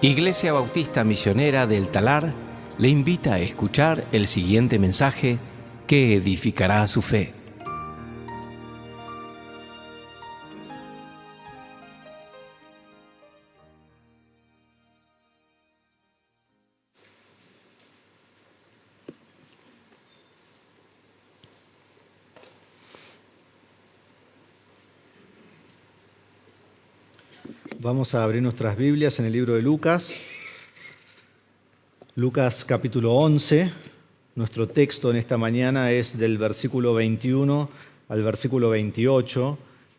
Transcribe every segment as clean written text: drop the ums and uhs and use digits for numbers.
Iglesia Bautista Misionera del Talar le invita a escuchar el siguiente mensaje que edificará su fe. Vamos a abrir nuestras Biblias en el libro de Lucas. Lucas capítulo 11. Nuestro texto en esta mañana es del versículo 21 al versículo 28,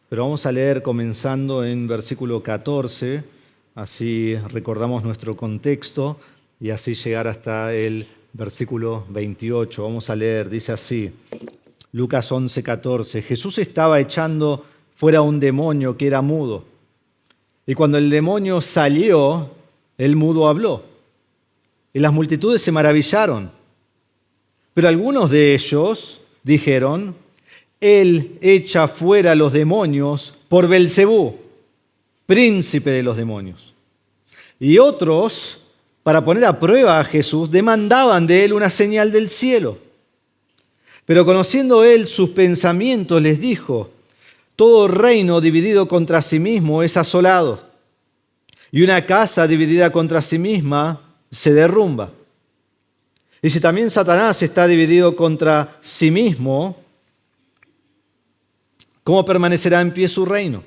pero vamos a leer comenzando en versículo 14, así recordamos nuestro contexto y así llegar hasta el versículo 28. Vamos a leer, dice así, Lucas 11, 14. Jesús estaba echando fuera un demonio que era mudo. Y cuando el demonio salió, el mudo habló. Y las multitudes se maravillaron. Pero algunos de ellos dijeron, Él echa fuera los demonios por Belcebú, príncipe de los demonios. Y otros, para poner a prueba a Jesús, demandaban de Él una señal del cielo. Pero conociendo Él sus pensamientos, les dijo, todo reino dividido contra sí mismo es asolado, y una casa dividida contra sí misma se derrumba. Y si también Satanás está dividido contra sí mismo, ¿cómo permanecerá en pie su reino?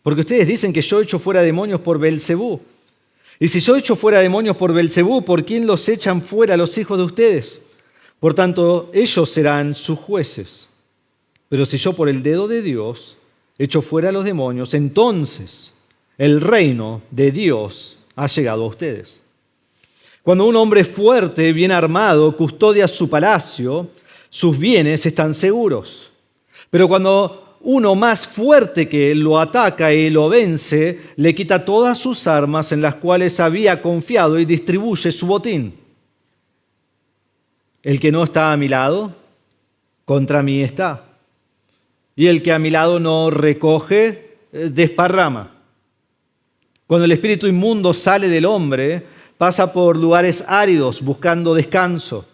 Porque ustedes dicen que yo echo fuera demonios por Belcebú. Y si yo echo fuera demonios por Belcebú, ¿por quién los echan fuera los hijos de ustedes? Por tanto, ellos serán sus jueces. Pero si yo por el dedo de Dios echo fuera a los demonios, entonces el reino de Dios ha llegado a ustedes. Cuando un hombre fuerte, bien armado, custodia su palacio, sus bienes están seguros. Pero cuando uno más fuerte que él lo ataca y lo vence, le quita todas sus armas en las cuales había confiado y distribuye su botín. El que no está a mi lado, contra mí está. Y el que a mi lado no recoge, desparrama. Cuando el espíritu inmundo sale del hombre, pasa por lugares áridos buscando descanso.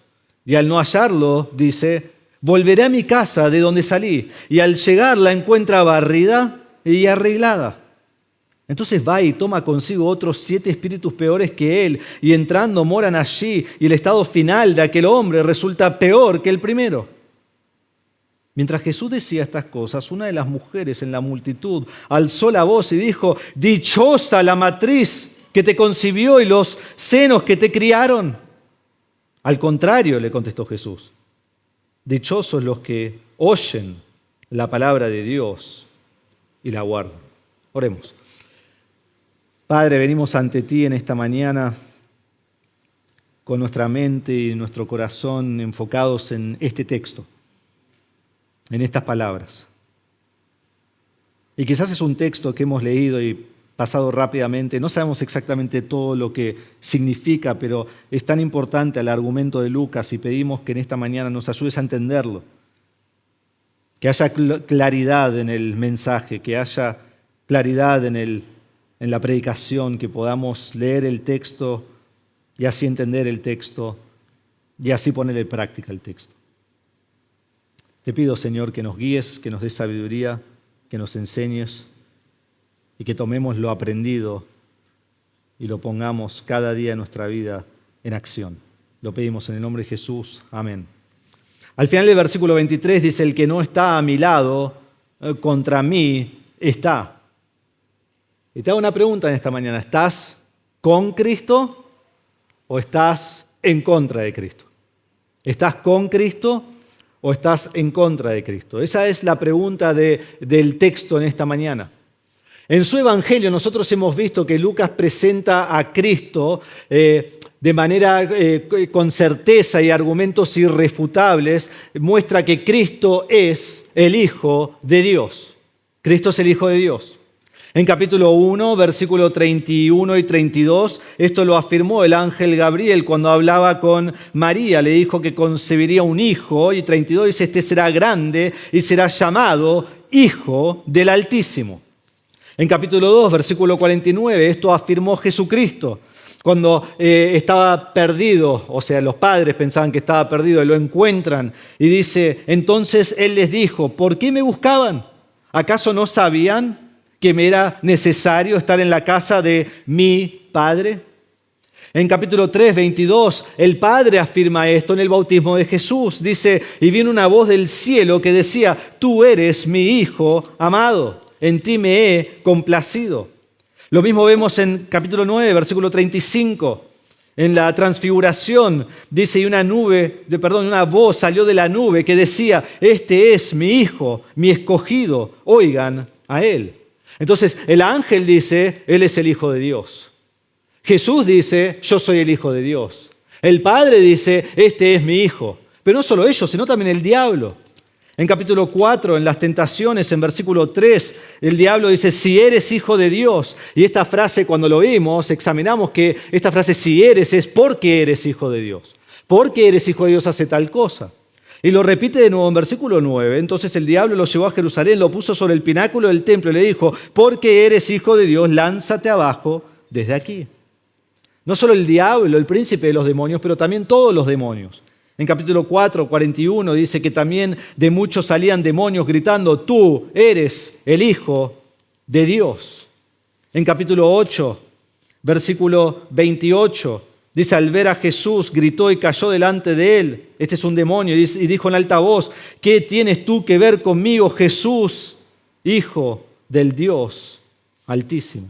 Y al no hallarlo, dice, volveré a mi casa de donde salí. Y al llegar la encuentra barrida y arreglada. Entonces va y toma consigo otros 7 espíritus peores que él. Y entrando moran allí. Y el estado final de aquel hombre resulta peor que el primero. Mientras Jesús decía estas cosas, una de las mujeres en la multitud alzó la voz y dijo, dichosa la matriz que te concibió y los senos que te criaron. Al contrario, le contestó Jesús, dichosos los que oyen la palabra de Dios y la guardan. Oremos. Padre, venimos ante ti en esta mañana con nuestra mente y nuestro corazón enfocados en este texto, en estas palabras. Y quizás es un texto que hemos leído y pasado rápidamente, no sabemos exactamente todo lo que significa, pero es tan importante el argumento de Lucas y pedimos que en esta mañana nos ayudes a entenderlo, que haya claridad en el mensaje, que haya claridad en la predicación, que podamos leer el texto y así entender el texto y así poner en práctica el texto. Te pido, Señor, que nos guíes, que nos des sabiduría, que nos enseñes y que tomemos lo aprendido y lo pongamos cada día en nuestra vida en acción. Lo pedimos en el nombre de Jesús. Amén. Al final del versículo 23 dice, el que no está a mi lado, contra mí está. Y te hago una pregunta en esta mañana. ¿Estás con Cristo o estás en contra de Cristo? ¿Estás con Cristo o estás en contra de Cristo? Esa es la pregunta del texto en esta mañana. En su evangelio nosotros hemos visto que Lucas presenta a Cristo de manera con certeza y argumentos irrefutables, muestra que Cristo es el Hijo de Dios. Cristo es el Hijo de Dios. En capítulo 1, versículo 31 y 32, esto lo afirmó el ángel Gabriel cuando hablaba con María. Le dijo que concebiría un hijo, y 32 dice, este será grande y será llamado Hijo del Altísimo. En capítulo 2, versículo 49, esto afirmó Jesucristo cuando estaba perdido, o sea, los padres pensaban que estaba perdido y lo encuentran. Y dice, entonces Él les dijo, ¿por qué me buscaban? ¿Acaso no sabían que me era necesario estar en la casa de mi Padre? En capítulo 3, 22, el Padre afirma esto en el bautismo de Jesús. Dice, y vino una voz del cielo que decía, tú eres mi Hijo amado, en ti me he complacido. Lo mismo vemos en capítulo 9, versículo 35. En la transfiguración dice, y una voz salió de la nube que decía, este es mi Hijo, mi escogido, oigan a Él. Entonces el ángel dice, Él es el Hijo de Dios. Jesús dice, yo soy el Hijo de Dios. El Padre dice, este es mi Hijo. Pero no solo ellos, sino también el diablo. En capítulo 4, en las tentaciones, en versículo 3, el diablo dice, si eres hijo de Dios. Y esta frase, cuando lo vimos, examinamos que esta frase, si eres, es porque eres hijo de Dios. Porque eres hijo de Dios hace tal cosa. Y lo repite de nuevo en versículo 9. Entonces el diablo lo llevó a Jerusalén, lo puso sobre el pináculo del templo y le dijo, porque eres hijo de Dios, lánzate abajo desde aquí. No solo el diablo, el príncipe de los demonios, pero también todos los demonios. En capítulo 4, 41 dice que también de muchos salían demonios gritando, tú eres el Hijo de Dios. En capítulo 8, versículo 28, dice, al ver a Jesús, gritó y cayó delante de él. Este es un demonio y dijo en alta voz, ¿qué tienes tú que ver conmigo, Jesús, Hijo del Dios Altísimo?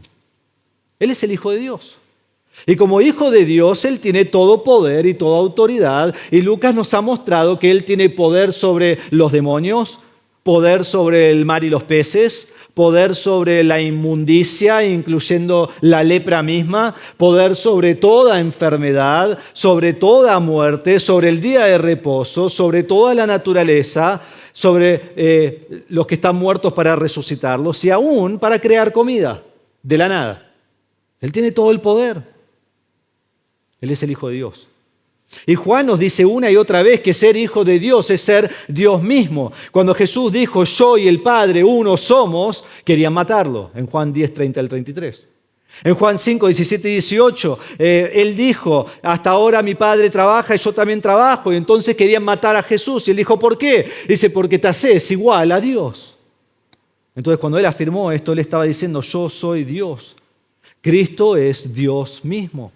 Él es el Hijo de Dios. Y como Hijo de Dios, Él tiene todo poder y toda autoridad. Y Lucas nos ha mostrado que Él tiene poder sobre los demonios, poder sobre el mar y los peces, poder sobre la inmundicia, incluyendo la lepra misma, poder sobre toda enfermedad, sobre toda muerte, sobre el día de reposo, sobre toda la naturaleza, sobre los que están muertos para resucitarlos y aún para crear comida de la nada. Él tiene todo el poder. Él es el Hijo de Dios. Y Juan nos dice una y otra vez que ser hijo de Dios es ser Dios mismo. Cuando Jesús dijo, yo y el Padre uno somos, querían matarlo, en Juan 10, 30 al 33. En Juan 5, 17 y 18, Él dijo, hasta ahora mi Padre trabaja y yo también trabajo. Y entonces querían matar a Jesús. Y Él dijo, ¿por qué? Dice, porque te haces igual a Dios. Entonces cuando Él afirmó esto, Él estaba diciendo, yo soy Dios. Cristo es Dios mismo.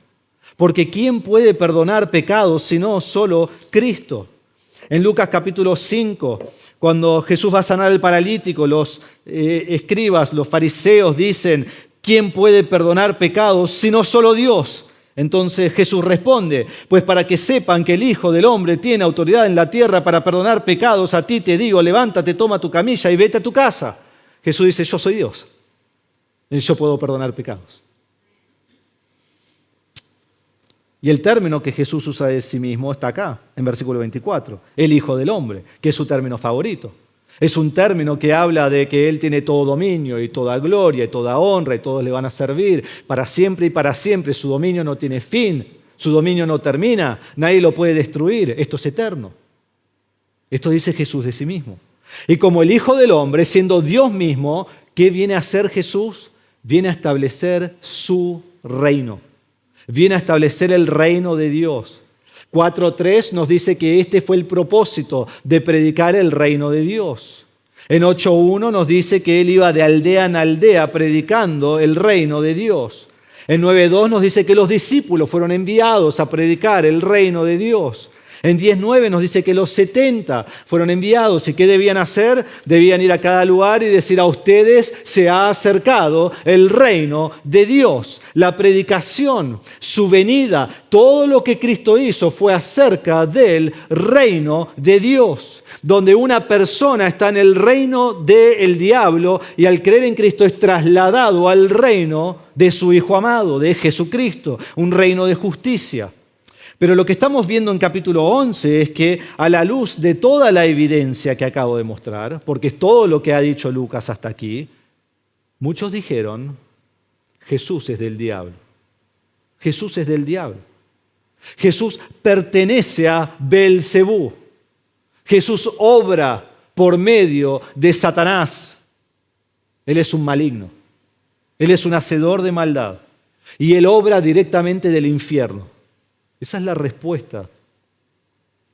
Porque ¿quién puede perdonar pecados sino solo Cristo? En Lucas capítulo 5, cuando Jesús va a sanar al paralítico, los escribas, los fariseos dicen, ¿quién puede perdonar pecados sino solo Dios? Entonces Jesús responde, pues para que sepan que el Hijo del Hombre tiene autoridad en la tierra para perdonar pecados, a ti te digo, levántate, toma tu camilla y vete a tu casa. Jesús dice, yo soy Dios y yo puedo perdonar pecados. Y el término que Jesús usa de sí mismo está acá, en versículo 24, el Hijo del Hombre, que es su término favorito. Es un término que habla de que Él tiene todo dominio y toda gloria y toda honra y todos le van a servir para siempre y para siempre. Su dominio no tiene fin, su dominio no termina, nadie lo puede destruir, esto es eterno. Esto dice Jesús de sí mismo. Y como el Hijo del Hombre, siendo Dios mismo, ¿qué viene a hacer Jesús? Viene a establecer su reino. Viene a establecer el reino de Dios. 4.3 nos dice que este fue el propósito de predicar el reino de Dios. En 8.1 nos dice que Él iba de aldea en aldea predicando el reino de Dios. En 9.2 nos dice que los discípulos fueron enviados a predicar el reino de Dios. En 10.9 nos dice que los 70 fueron enviados y ¿qué debían hacer? Debían ir a cada lugar y decir a ustedes se ha acercado el reino de Dios. La predicación, su venida, todo lo que Cristo hizo fue acerca del reino de Dios. Donde una persona está en el reino del diablo y al creer en Cristo es trasladado al reino de su Hijo amado, de Jesucristo, un reino de justicia. Pero lo que estamos viendo en capítulo 11 es que a la luz de toda la evidencia que acabo de mostrar, porque es todo lo que ha dicho Lucas hasta aquí, muchos dijeron, Jesús es del diablo. Jesús es del diablo. Jesús pertenece a Beelzebú. Jesús obra por medio de Satanás. Él es un maligno. Él es un hacedor de maldad y Él obra directamente del infierno. Esa es la respuesta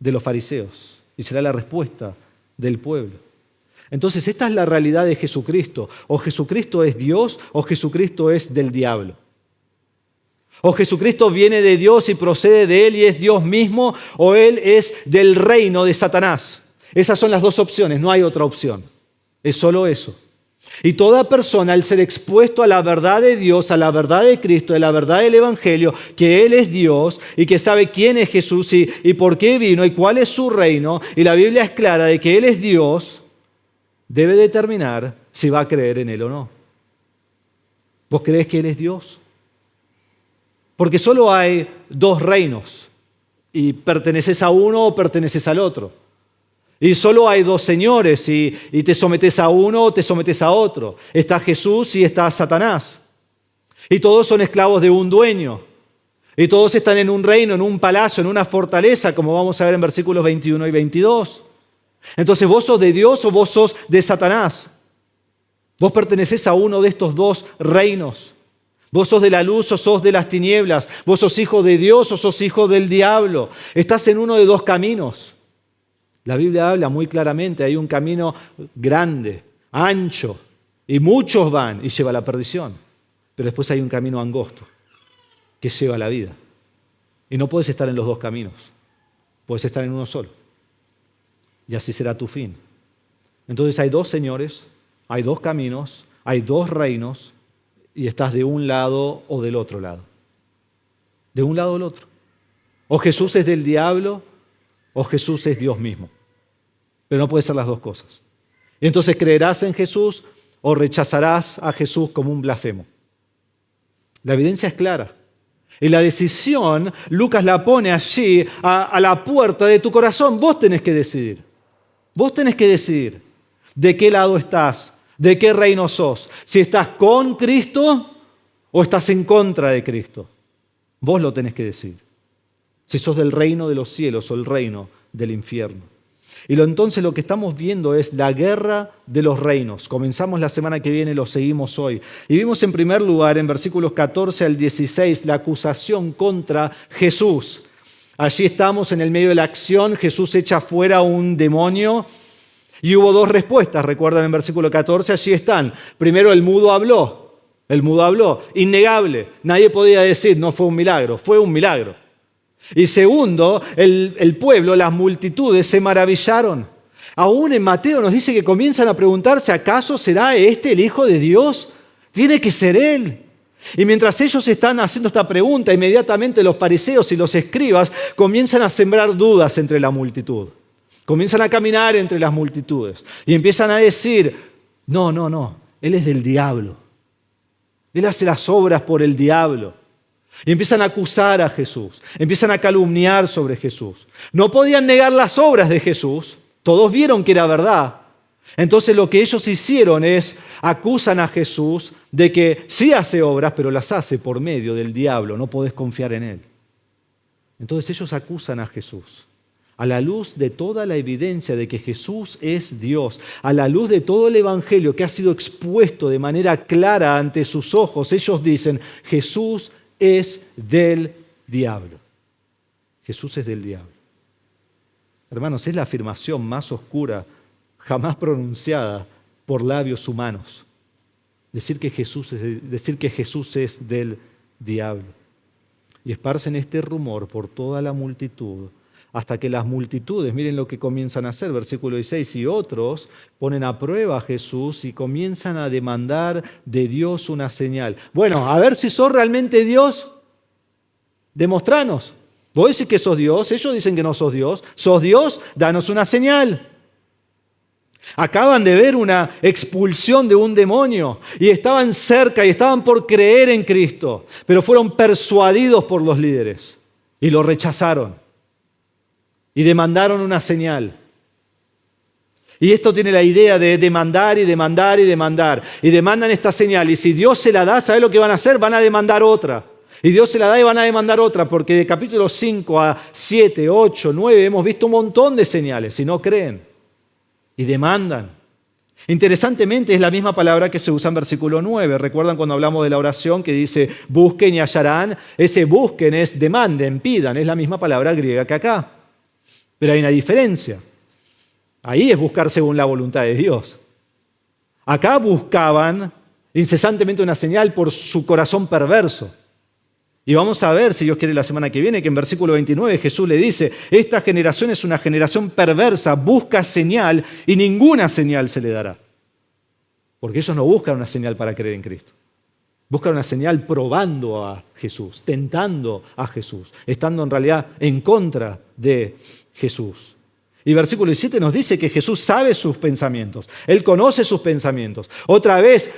de los fariseos y será la respuesta del pueblo. Entonces, esta es la realidad de Jesucristo. O Jesucristo es Dios o Jesucristo es del diablo. O Jesucristo viene de Dios y procede de Él y es Dios mismo, o Él es del reino de Satanás. Esas son las dos opciones, no hay otra opción. Es solo eso. Y toda persona, al ser expuesto a la verdad de Dios, a la verdad de Cristo, a la verdad del Evangelio, que Él es Dios y que sabe quién es Jesús y por qué vino y cuál es su reino, y la Biblia es clara de que Él es Dios, debe determinar si va a creer en Él o no. ¿Vos creés que Él es Dios? Porque solo hay dos reinos y perteneces a uno o perteneces al otro. Y solo hay dos señores y te sometes a uno o te sometes a otro. Está Jesús y está Satanás. Y todos son esclavos de un dueño. Y todos están en un reino, en un palacio, en una fortaleza, como vamos a ver en versículos 21 y 22. Entonces, ¿vos sos de Dios o vos sos de Satanás? Vos pertenecés a uno de estos dos reinos. Vos sos de la luz o sos de las tinieblas. Vos sos hijo de Dios o sos hijo del diablo. Estás en uno de dos caminos. La Biblia habla muy claramente, hay un camino grande, ancho, y muchos van y lleva a la perdición. Pero después hay un camino angosto que lleva a la vida. Y no puedes estar en los dos caminos, puedes estar en uno solo. Y así será tu fin. Entonces hay dos señores, hay dos caminos, hay dos reinos, y estás de un lado o del otro lado. De un lado o del otro. O Jesús es del diablo, o Jesús es Dios mismo. Pero no puede ser las dos cosas. Y entonces creerás en Jesús o rechazarás a Jesús como un blasfemo. La evidencia es clara. Y la decisión, Lucas la pone allí a la puerta de tu corazón. Vos tenés que decidir. Vos tenés que decidir de qué lado estás, de qué reino sos. Si estás con Cristo o estás en contra de Cristo. Vos lo tenés que decidir. Si sos del reino de los cielos o el reino del infierno. Y entonces lo que estamos viendo es la guerra de los reinos. Comenzamos la semana que viene, lo seguimos hoy. Y vimos en primer lugar, en versículos 14 al 16, la acusación contra Jesús. Allí estamos en el medio de la acción, Jesús echa fuera un demonio y hubo dos respuestas, recuerdan en versículo 14, allí están. Primero el mudo habló, innegable. Nadie podía decir, no fue un milagro, fue un milagro. Y segundo, el pueblo, las multitudes se maravillaron. Aún en Mateo nos dice que comienzan a preguntarse, ¿acaso será este el Hijo de Dios? Tiene que ser Él. Y mientras ellos están haciendo esta pregunta, inmediatamente los fariseos y los escribas comienzan a sembrar dudas entre la multitud. Comienzan a caminar entre las multitudes y empiezan a decir, no, Él es del diablo. Él hace las obras por el diablo. Y empiezan a acusar a Jesús, empiezan a calumniar sobre Jesús. No podían negar las obras de Jesús, todos vieron que era verdad. Entonces lo que ellos hicieron es, acusan a Jesús de que sí hace obras, pero las hace por medio del diablo, no podés confiar en Él. Entonces ellos acusan a Jesús. A la luz de toda la evidencia de que Jesús es Dios, a la luz de todo el Evangelio que ha sido expuesto de manera clara ante sus ojos, ellos dicen, Jesús es del diablo. Jesús es del diablo. Hermanos, es la afirmación más oscura jamás pronunciada por labios humanos. Decir que Jesús es del diablo. Y esparcen este rumor por toda la multitud, hasta que las multitudes, miren lo que comienzan a hacer, versículo 16, y otros ponen a prueba a Jesús y comienzan a demandar de Dios una señal. Bueno, a ver si sos realmente Dios, demostranos. Vos decís que sos Dios, ellos dicen que no sos Dios. ¿Sos Dios? Danos una señal. Acaban de ver una expulsión de un demonio y estaban cerca y estaban por creer en Cristo, pero fueron persuadidos por los líderes y lo rechazaron. Y demandaron una señal. Y esto tiene la idea de demandar y demandar y demandar. Y demandan esta señal. Y si Dios se la da, ¿sabe lo que van a hacer? Van a demandar otra. Y Dios se la da y van a demandar otra. Porque de capítulos 5 a 7, 8, 9 hemos visto un montón de señales y no creen. Y demandan. Interesantemente, es la misma palabra que se usa en versículo 9. ¿Recuerdan cuando hablamos de la oración que dice busquen y hallarán? Ese busquen es demanden, pidan. Es la misma palabra griega que acá. Pero hay una diferencia. Ahí es buscar según la voluntad de Dios. Acá buscaban incesantemente una señal por su corazón perverso. Y vamos a ver, si Dios quiere, la semana que viene, que en versículo 29 Jesús le dice, esta generación es una generación perversa, busca señal y ninguna señal se le dará. Porque ellos no buscan una señal para creer en Cristo. Buscan una señal probando a Jesús, tentando a Jesús, estando en realidad en contra de Jesús. Y versículo 17 nos dice que Jesús sabe sus pensamientos. Él conoce sus pensamientos. Otra vez,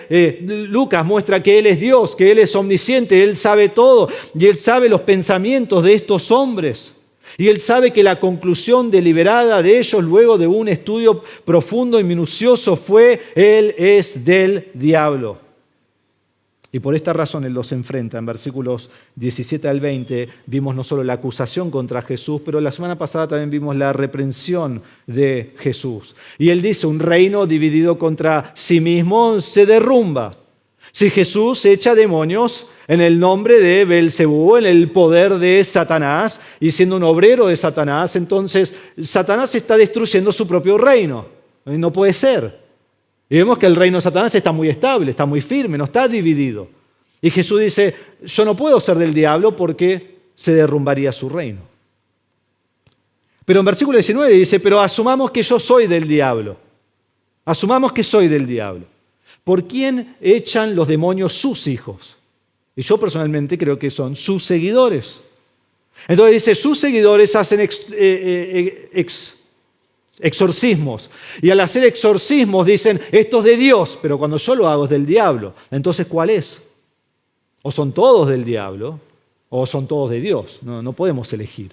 Lucas muestra que Él es Dios, que Él es omnisciente, Él sabe todo. Y Él sabe los pensamientos de estos hombres. Y Él sabe que la conclusión deliberada de ellos, luego de un estudio profundo y minucioso, fue: Él es del diablo. Y por esta razón Él los enfrenta. En versículos 17 al 20 vimos no solo la acusación contra Jesús, pero la semana pasada también vimos la reprensión de Jesús. Y Él dice, un reino dividido contra sí mismo se derrumba. Si Jesús echa demonios en el nombre de Beelzebú, en el poder de Satanás, y siendo un obrero de Satanás, entonces Satanás está destruyendo su propio reino. No puede ser. Y vemos que el reino de Satanás está muy estable, está muy firme, no está dividido. Y Jesús dice, yo no puedo ser del diablo porque se derrumbaría su reino. Pero en versículo 19 dice, pero asumamos que yo soy del diablo. Asumamos que soy del diablo. ¿Por quién echan los demonios sus hijos? Y yo personalmente creo que son sus seguidores. Entonces dice, sus seguidores hacen exorcismos. Y al hacer exorcismos dicen, esto es de Dios, pero cuando yo lo hago es del diablo. Entonces, ¿cuál es? O son todos del diablo, o son todos de Dios. No podemos elegir.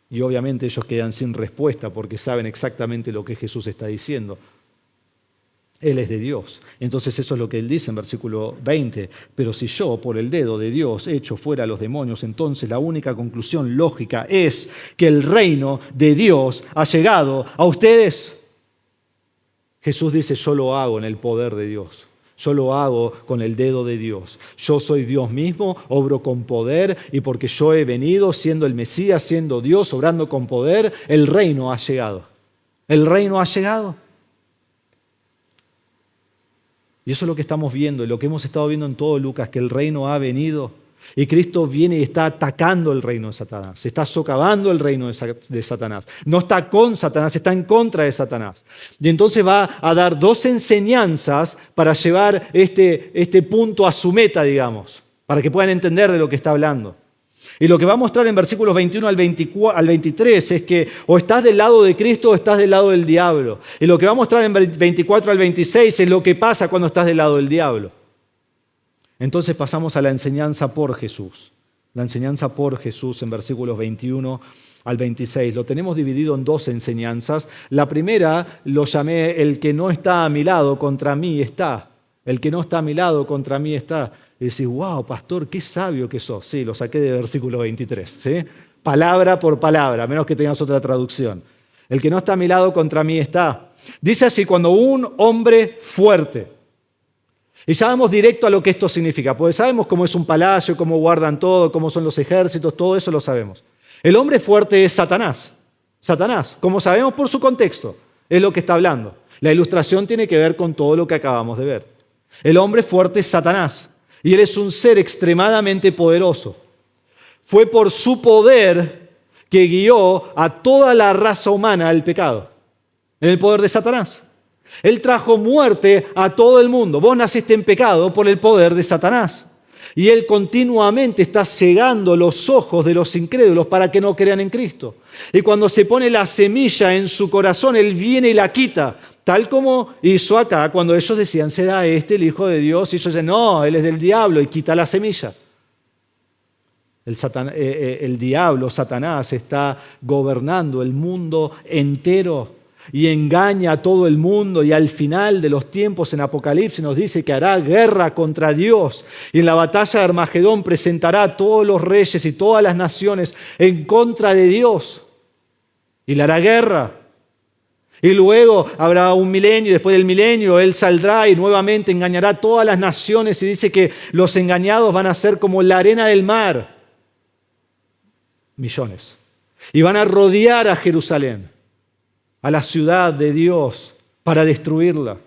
Y obviamente ellos quedan sin respuesta porque saben exactamente lo que Jesús está diciendo. Él es de Dios. Entonces eso es lo que Él dice en versículo 20. Pero si yo, por el dedo de Dios, echo fuera a los demonios, entonces la única conclusión lógica es que el reino de Dios ha llegado a ustedes. Jesús dice, yo lo hago en el poder de Dios. Yo lo hago con el dedo de Dios. Yo soy Dios mismo, obro con poder, y porque yo he venido siendo el Mesías, siendo Dios, obrando con poder, el reino ha llegado. El reino ha llegado. Y eso es lo que estamos viendo y lo que hemos estado viendo en todo Lucas, que el reino ha venido y Cristo viene y está atacando el reino de Satanás, está socavando el reino de Satanás. No está con Satanás, está en contra de Satanás. Y entonces va a dar dos enseñanzas para llevar este punto a su meta, digamos, para que puedan entender de lo que está hablando. Y lo que va a mostrar en versículos 21 al 23 es que o estás del lado de Cristo o estás del lado del diablo. Y lo que va a mostrar en 24 al 26 es lo que pasa cuando estás del lado del diablo. Entonces pasamos a la enseñanza por Jesús. La enseñanza por Jesús en versículos 21 al 26. Lo tenemos dividido en dos enseñanzas. La primera lo llamé el que no está a mi lado, contra mí está. El que no está a mi lado, contra mí está. Y decís, wow, pastor, qué sabio que sos. Sí, lo saqué de versículo 23. ¿Sí? Palabra por palabra, a menos que tengas otra traducción. El que no está a mi lado, contra mí está. Dice así, cuando un hombre fuerte. Y ya vamos directo a lo que esto significa, porque sabemos cómo es un palacio, cómo guardan todo, cómo son los ejércitos, todo eso lo sabemos. El hombre fuerte es Satanás. Satanás, como sabemos por su contexto, es lo que está hablando. La ilustración tiene que ver con todo lo que acabamos de ver. El hombre fuerte es Satanás. Y él es un ser extremadamente poderoso. Fue por su poder que guió a toda la raza humana al pecado. En el poder de Satanás. Él trajo muerte a todo el mundo. Vos naciste en pecado por el poder de Satanás. Y él continuamente está cegando los ojos de los incrédulos para que no crean en Cristo. Y cuando se pone la semilla en su corazón, él viene y la quita. Tal como hizo acá cuando ellos decían, ¿será este el Hijo de Dios? Y ellos dicen, no, él es del diablo, y quita la semilla. El diablo, Satanás, está gobernando el mundo entero y engaña a todo el mundo, y al final de los tiempos en Apocalipsis nos dice que hará guerra contra Dios, y en la batalla de Armagedón presentará a todos los reyes y todas las naciones en contra de Dios y le hará guerra. Y luego habrá un milenio, y después del milenio Él saldrá y nuevamente engañará a todas las naciones y dice que los engañados van a ser como la arena del mar. Millones. Y van a rodear a Jerusalén, a la ciudad de Dios, para destruirla.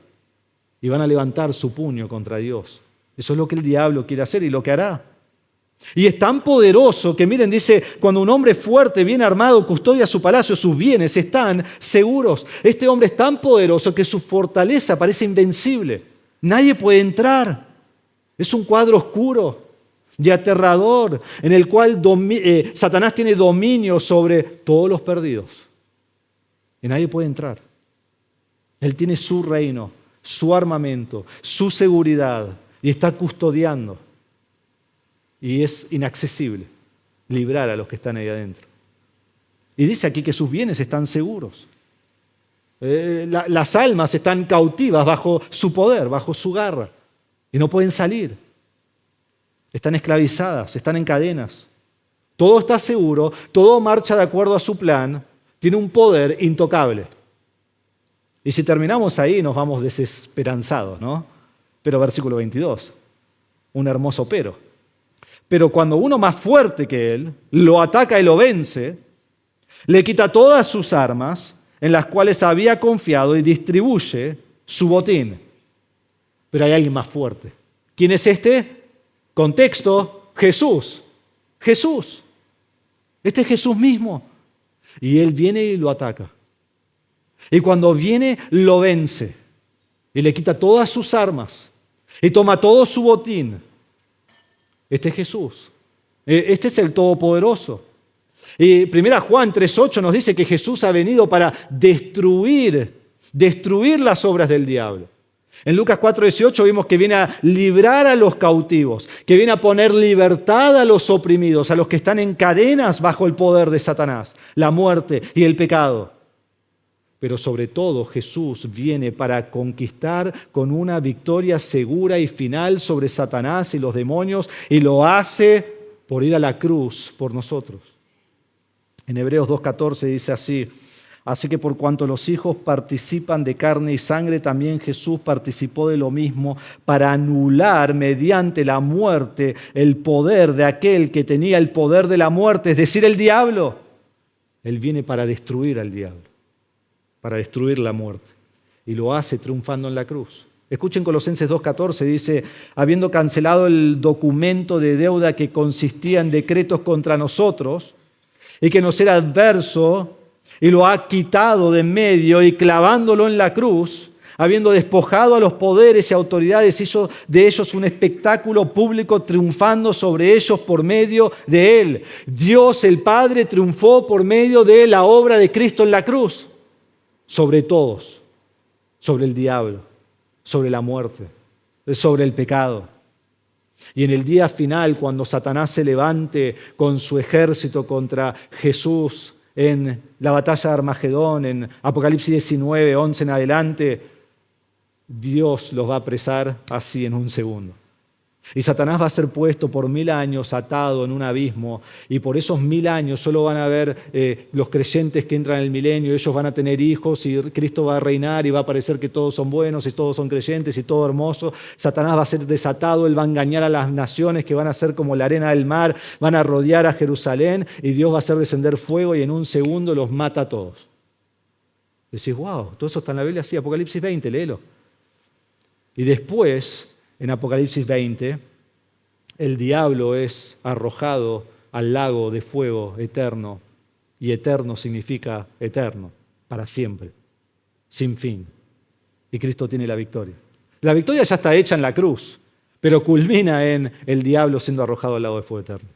Y van a levantar su puño contra Dios. Eso es lo que el diablo quiere hacer y lo que hará. Y es tan poderoso que, miren, dice, cuando un hombre fuerte, bien armado, custodia su palacio, sus bienes están seguros. Este hombre es tan poderoso que su fortaleza parece invencible. Nadie puede entrar. Es un cuadro oscuro y aterrador en el cual Satanás tiene dominio sobre todos los perdidos. Y nadie puede entrar. Él tiene su reino, su armamento, su seguridad y está custodiando. Y es inaccesible librar a los que están ahí adentro. Y dice aquí que sus bienes están seguros. Las almas están cautivas bajo su poder, bajo su garra. Y no pueden salir. Están esclavizadas, están en cadenas. Todo está seguro, todo marcha de acuerdo a su plan. Tiene un poder intocable. Y si terminamos ahí nos vamos desesperanzados, ¿no? Pero versículo 22, un hermoso pero. Pero cuando uno más fuerte que él lo ataca y lo vence, le quita todas sus armas en las cuales había confiado y distribuye su botín. Pero hay alguien más fuerte. ¿Quién es este? Contexto, Jesús. Jesús. Este es Jesús mismo. Y él viene y lo ataca. Y cuando viene, lo vence. Y le quita todas sus armas. Y toma todo su botín. Este es Jesús. Este es el Todopoderoso. Y 1 Juan 3:8 nos dice que Jesús ha venido para destruir las obras del diablo. En Lucas 4:18 vimos que viene a librar a los cautivos, que viene a poner libertad a los oprimidos, a los que están en cadenas bajo el poder de Satanás, la muerte y el pecado. Pero sobre todo Jesús viene para conquistar con una victoria segura y final sobre Satanás y los demonios, y lo hace por ir a la cruz por nosotros. En Hebreos 2:14 dice así: así que por cuanto los hijos participan de carne y sangre, también Jesús participó de lo mismo para anular mediante la muerte el poder de aquel que tenía el poder de la muerte, es decir, el diablo. Él viene para destruir al diablo, para destruir la muerte. Y lo hace triunfando en la cruz. Escuchen Colosenses 2:14, dice: habiendo cancelado el documento de deuda que consistía en decretos contra nosotros y que nos era adverso, y lo ha quitado de en medio y clavándolo en la cruz, habiendo despojado a los poderes y autoridades, hizo de ellos un espectáculo público, triunfando sobre ellos por medio de él. Dios el Padre triunfó por medio de la obra de Cristo en la cruz. Sobre todos, sobre el diablo, sobre la muerte, sobre el pecado. Y en el día final, cuando Satanás se levante con su ejército contra Jesús en la batalla de Armagedón, en Apocalipsis 19, 11 en adelante, Dios los va a apresar así en un segundo. Y Satanás va a ser puesto por 1000 años atado en un abismo, y por esos 1000 años solo van a ver los creyentes que entran en el milenio. Ellos van a tener hijos y Cristo va a reinar y va a parecer que todos son buenos y todos son creyentes y todo hermoso. Satanás va a ser desatado, él va a engañar a las naciones que van a ser como la arena del mar, van a rodear a Jerusalén y Dios va a hacer descender fuego y en un segundo los mata a todos. Decís, wow, todo eso está en la Biblia, sí, Apocalipsis 20, léelo. Y después, en Apocalipsis 20, el diablo es arrojado al lago de fuego eterno, y eterno significa eterno, para siempre, sin fin. Y Cristo tiene la victoria. La victoria ya está hecha en la cruz, pero culmina en el diablo siendo arrojado al lago de fuego eterno.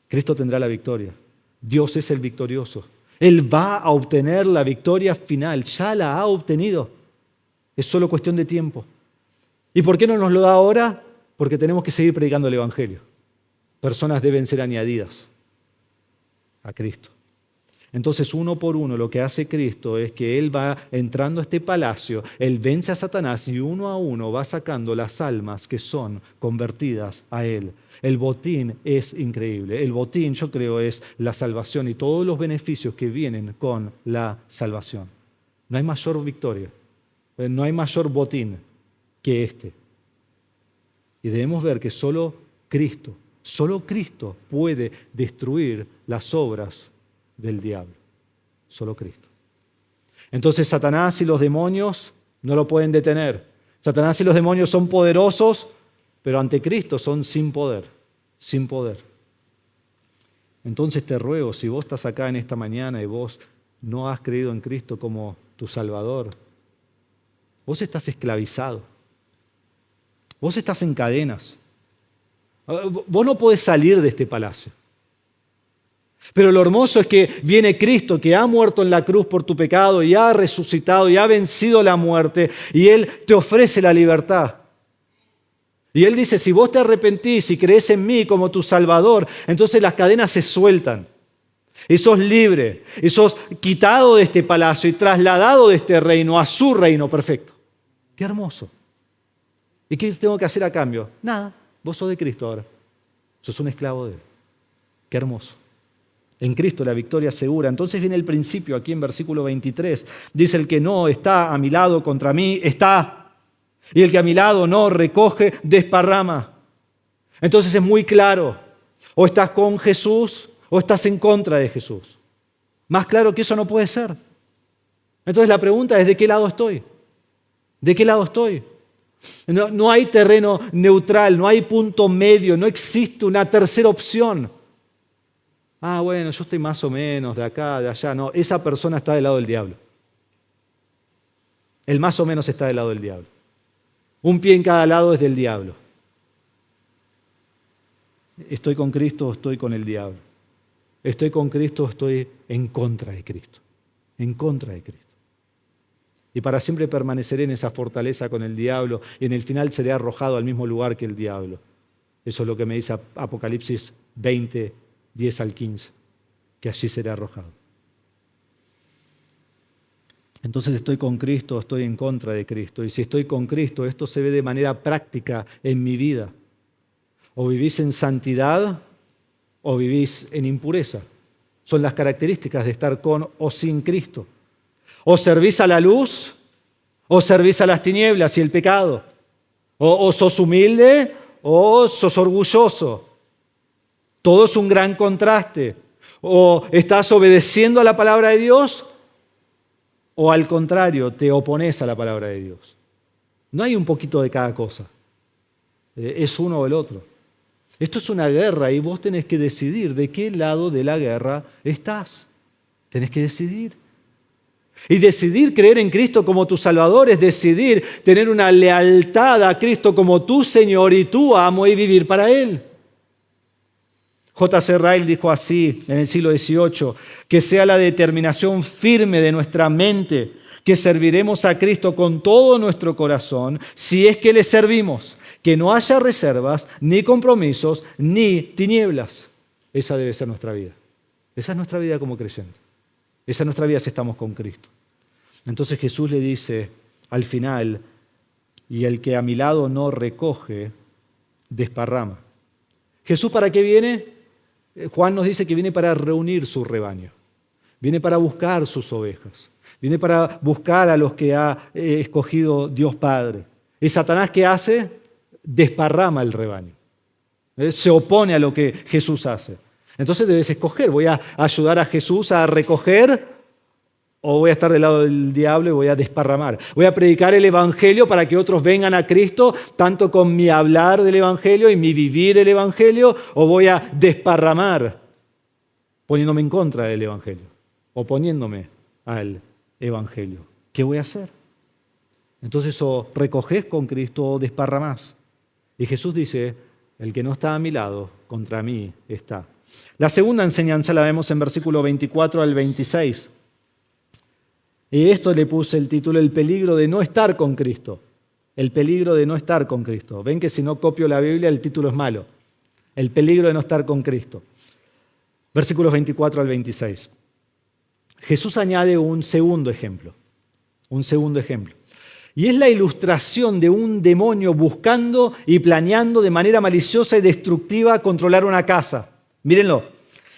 Cristo tendrá la victoria. Dios es el victorioso. Él va a obtener la victoria final, ya la ha obtenido. Es solo cuestión de tiempo. ¿Y por qué no nos lo da ahora? Porque tenemos que seguir predicando el Evangelio. Personas deben ser añadidas a Cristo. Entonces, uno por uno, lo que hace Cristo es que Él va entrando a este palacio, Él vence a Satanás y uno a uno va sacando las almas que son convertidas a Él. El botín es increíble. El botín, yo creo, es la salvación y todos los beneficios que vienen con la salvación. No hay mayor victoria, no hay mayor botín que este. Y debemos ver que solo Cristo puede destruir las obras del diablo. Solo Cristo. Entonces Satanás y los demonios no lo pueden detener. Satanás y los demonios son poderosos, pero ante Cristo son sin poder, sin poder. Entonces te ruego, si vos estás acá en esta mañana y vos no has creído en Cristo como tu Salvador, vos estás esclavizado. Vos estás en cadenas. Vos no podés salir de este palacio. Pero lo hermoso es que viene Cristo, que ha muerto en la cruz por tu pecado y ha resucitado y ha vencido la muerte, y Él te ofrece la libertad. Y Él dice, si vos te arrepentís y crees en mí como tu Salvador, entonces las cadenas se sueltan. Y sos libre, y sos quitado de este palacio y trasladado de este reino a su reino perfecto. ¡Qué hermoso! ¿Y qué tengo que hacer a cambio? Nada, vos sos de Cristo ahora. Sos un esclavo de Él. ¡Qué hermoso! En Cristo la victoria segura. Entonces viene el principio aquí en versículo 23. Dice, el que no está a mi lado contra mí, está. Y el que a mi lado no recoge, desparrama. Entonces es muy claro. O estás con Jesús o estás en contra de Jesús. Más claro que eso no puede ser. Entonces la pregunta es, ¿de qué lado estoy? ¿De qué lado estoy? No hay terreno neutral, no hay punto medio, no existe una tercera opción. Bueno, yo estoy más o menos de acá, de allá. No, esa persona está del lado del diablo. El más o menos está del lado del diablo. Un pie en cada lado es del diablo. ¿Estoy con Cristo o estoy con el diablo? ¿Estoy con Cristo o estoy en contra de Cristo? En contra de Cristo. Y para siempre permaneceré en esa fortaleza con el diablo y en el final seré arrojado al mismo lugar que el diablo. Eso es lo que me dice Apocalipsis 20, 10 al 15, que allí será arrojado. Entonces estoy con Cristo o estoy en contra de Cristo. Y si estoy con Cristo, esto se ve de manera práctica en mi vida. O vivís en santidad o vivís en impureza. Son las características de estar con o sin Cristo. O servís a la luz o servís a las tinieblas y el pecado. O sos humilde o sos orgulloso. Todo es un gran contraste. O estás obedeciendo a la palabra de Dios o al contrario, te opones a la palabra de Dios. No hay un poquito de cada cosa. Es uno o el otro. Esto es una guerra y vos tenés que decidir de qué lado de la guerra estás. Tenés que decidir. Y decidir creer en Cristo como tu Salvador es decidir tener una lealtad a Cristo como tu Señor y tu amo y vivir para Él. J.C. Ryle dijo así en el siglo XVIII, que sea la determinación firme de nuestra mente que serviremos a Cristo con todo nuestro corazón si es que le servimos, que no haya reservas, ni compromisos, ni tinieblas. Esa debe ser nuestra vida. Esa es nuestra vida como creyentes. Esa es nuestra vida si estamos con Cristo. Entonces Jesús le dice al final, y el que a mi lado no recoge, desparrama. ¿Jesús para qué viene? Juan nos dice que viene para reunir su rebaño. Viene para buscar sus ovejas. Viene para buscar a los que ha escogido Dios Padre. ¿Y Satanás qué hace? Desparrama el rebaño. Se opone a lo que Jesús hace. Entonces debes escoger, ¿voy a ayudar a Jesús a recoger o voy a estar del lado del diablo y voy a desparramar? ¿Voy a predicar el Evangelio para que otros vengan a Cristo, tanto con mi hablar del Evangelio y mi vivir el Evangelio, o voy a desparramar poniéndome en contra del Evangelio, oponiéndome al Evangelio? ¿Qué voy a hacer? Entonces o recogés con Cristo o desparramás. Y Jesús dice, el que no está a mi lado, contra mí está. La segunda enseñanza la vemos en versículo 24 al 26. Y esto le puse el título, el peligro de no estar con Cristo. El peligro de no estar con Cristo. Ven que si no copio la Biblia, el título es malo. El peligro de no estar con Cristo. Versículos 24 al 26. Jesús añade un segundo ejemplo. Un segundo ejemplo. Y es la ilustración de un demonio buscando y planeando de manera maliciosa y destructiva controlar una casa. Mírenlo.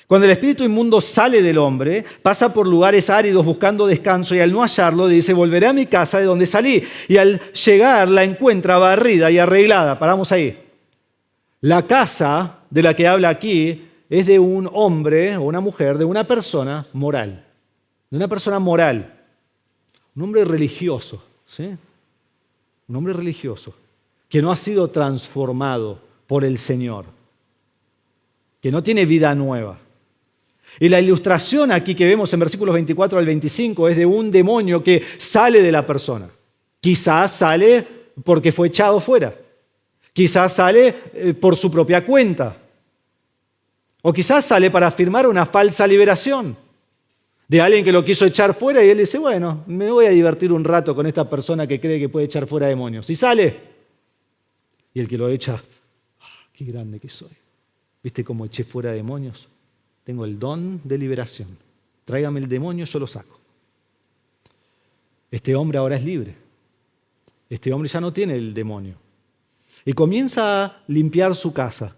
Cuando el espíritu inmundo sale del hombre, pasa por lugares áridos buscando descanso y al no hallarlo dice, volveré a mi casa de donde salí. Y al llegar la encuentra barrida y arreglada. Paramos ahí. La casa de la que habla aquí es de un hombre o una mujer, de una persona moral. De una persona moral. Un hombre religioso, ¿sí? Un hombre religioso que no ha sido transformado por el Señor. Que no tiene vida nueva. Y la ilustración aquí que vemos en versículos 24 al 25 es de un demonio que sale de la persona. Quizás sale porque fue echado fuera. Quizás sale por su propia cuenta. O quizás sale para firmar una falsa liberación de alguien que lo quiso echar fuera y él dice, bueno, me voy a divertir un rato con esta persona que cree que puede echar fuera demonios. Y sale. Y el que lo echa, qué grande que soy. ¿Viste cómo eché fuera demonios? Tengo el don de liberación. Tráigame el demonio, yo lo saco. Este hombre ahora es libre. Este hombre ya no tiene el demonio. Y comienza a limpiar su casa.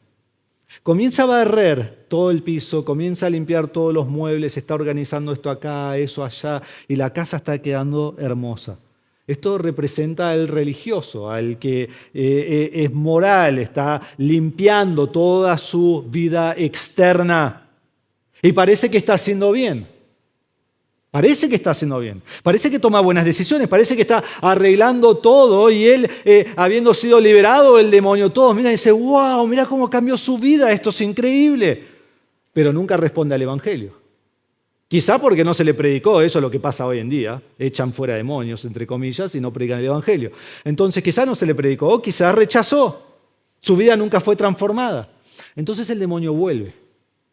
Comienza a barrer todo el piso, comienza a limpiar todos los muebles, está organizando esto acá, eso allá, y la casa está quedando hermosa. Esto representa al religioso, al que es moral, está limpiando toda su vida externa. Y parece que está haciendo bien. Parece que está haciendo bien. Parece que toma buenas decisiones. Parece que está arreglando todo. Y él, habiendo sido liberado del demonio, todos miran y dicen, wow, mira cómo cambió su vida. Esto es increíble. Pero nunca responde al Evangelio. Quizá porque no se le predicó. Eso es lo que pasa hoy en día. Echan fuera demonios, entre comillas, y no predican el Evangelio. Entonces quizá no se le predicó. O quizá rechazó. Su vida nunca fue transformada. Entonces el demonio vuelve.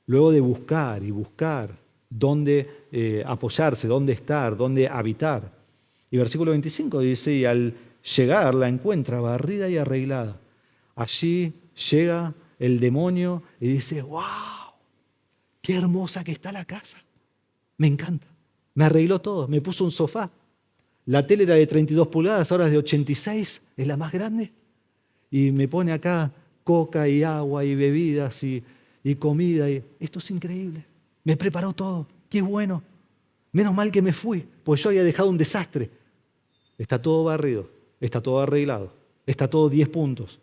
Luego de buscar y buscar dónde apoyarse, dónde estar, dónde habitar. Y versículo 25 dice, y al llegar la encuentra barrida y arreglada. Allí llega el demonio y dice, wow, qué hermosa que está la casa. Me encanta. Me arregló todo, me puso un sofá. La tele era de 32 pulgadas, ahora es de 86, es la más grande. Y me pone acá coca y agua y bebidas y comida. Y esto es increíble. Me preparó todo. Qué bueno. Menos mal que me fui, pues yo había dejado un desastre. Está todo barrido, está todo arreglado, está todo 10 puntos.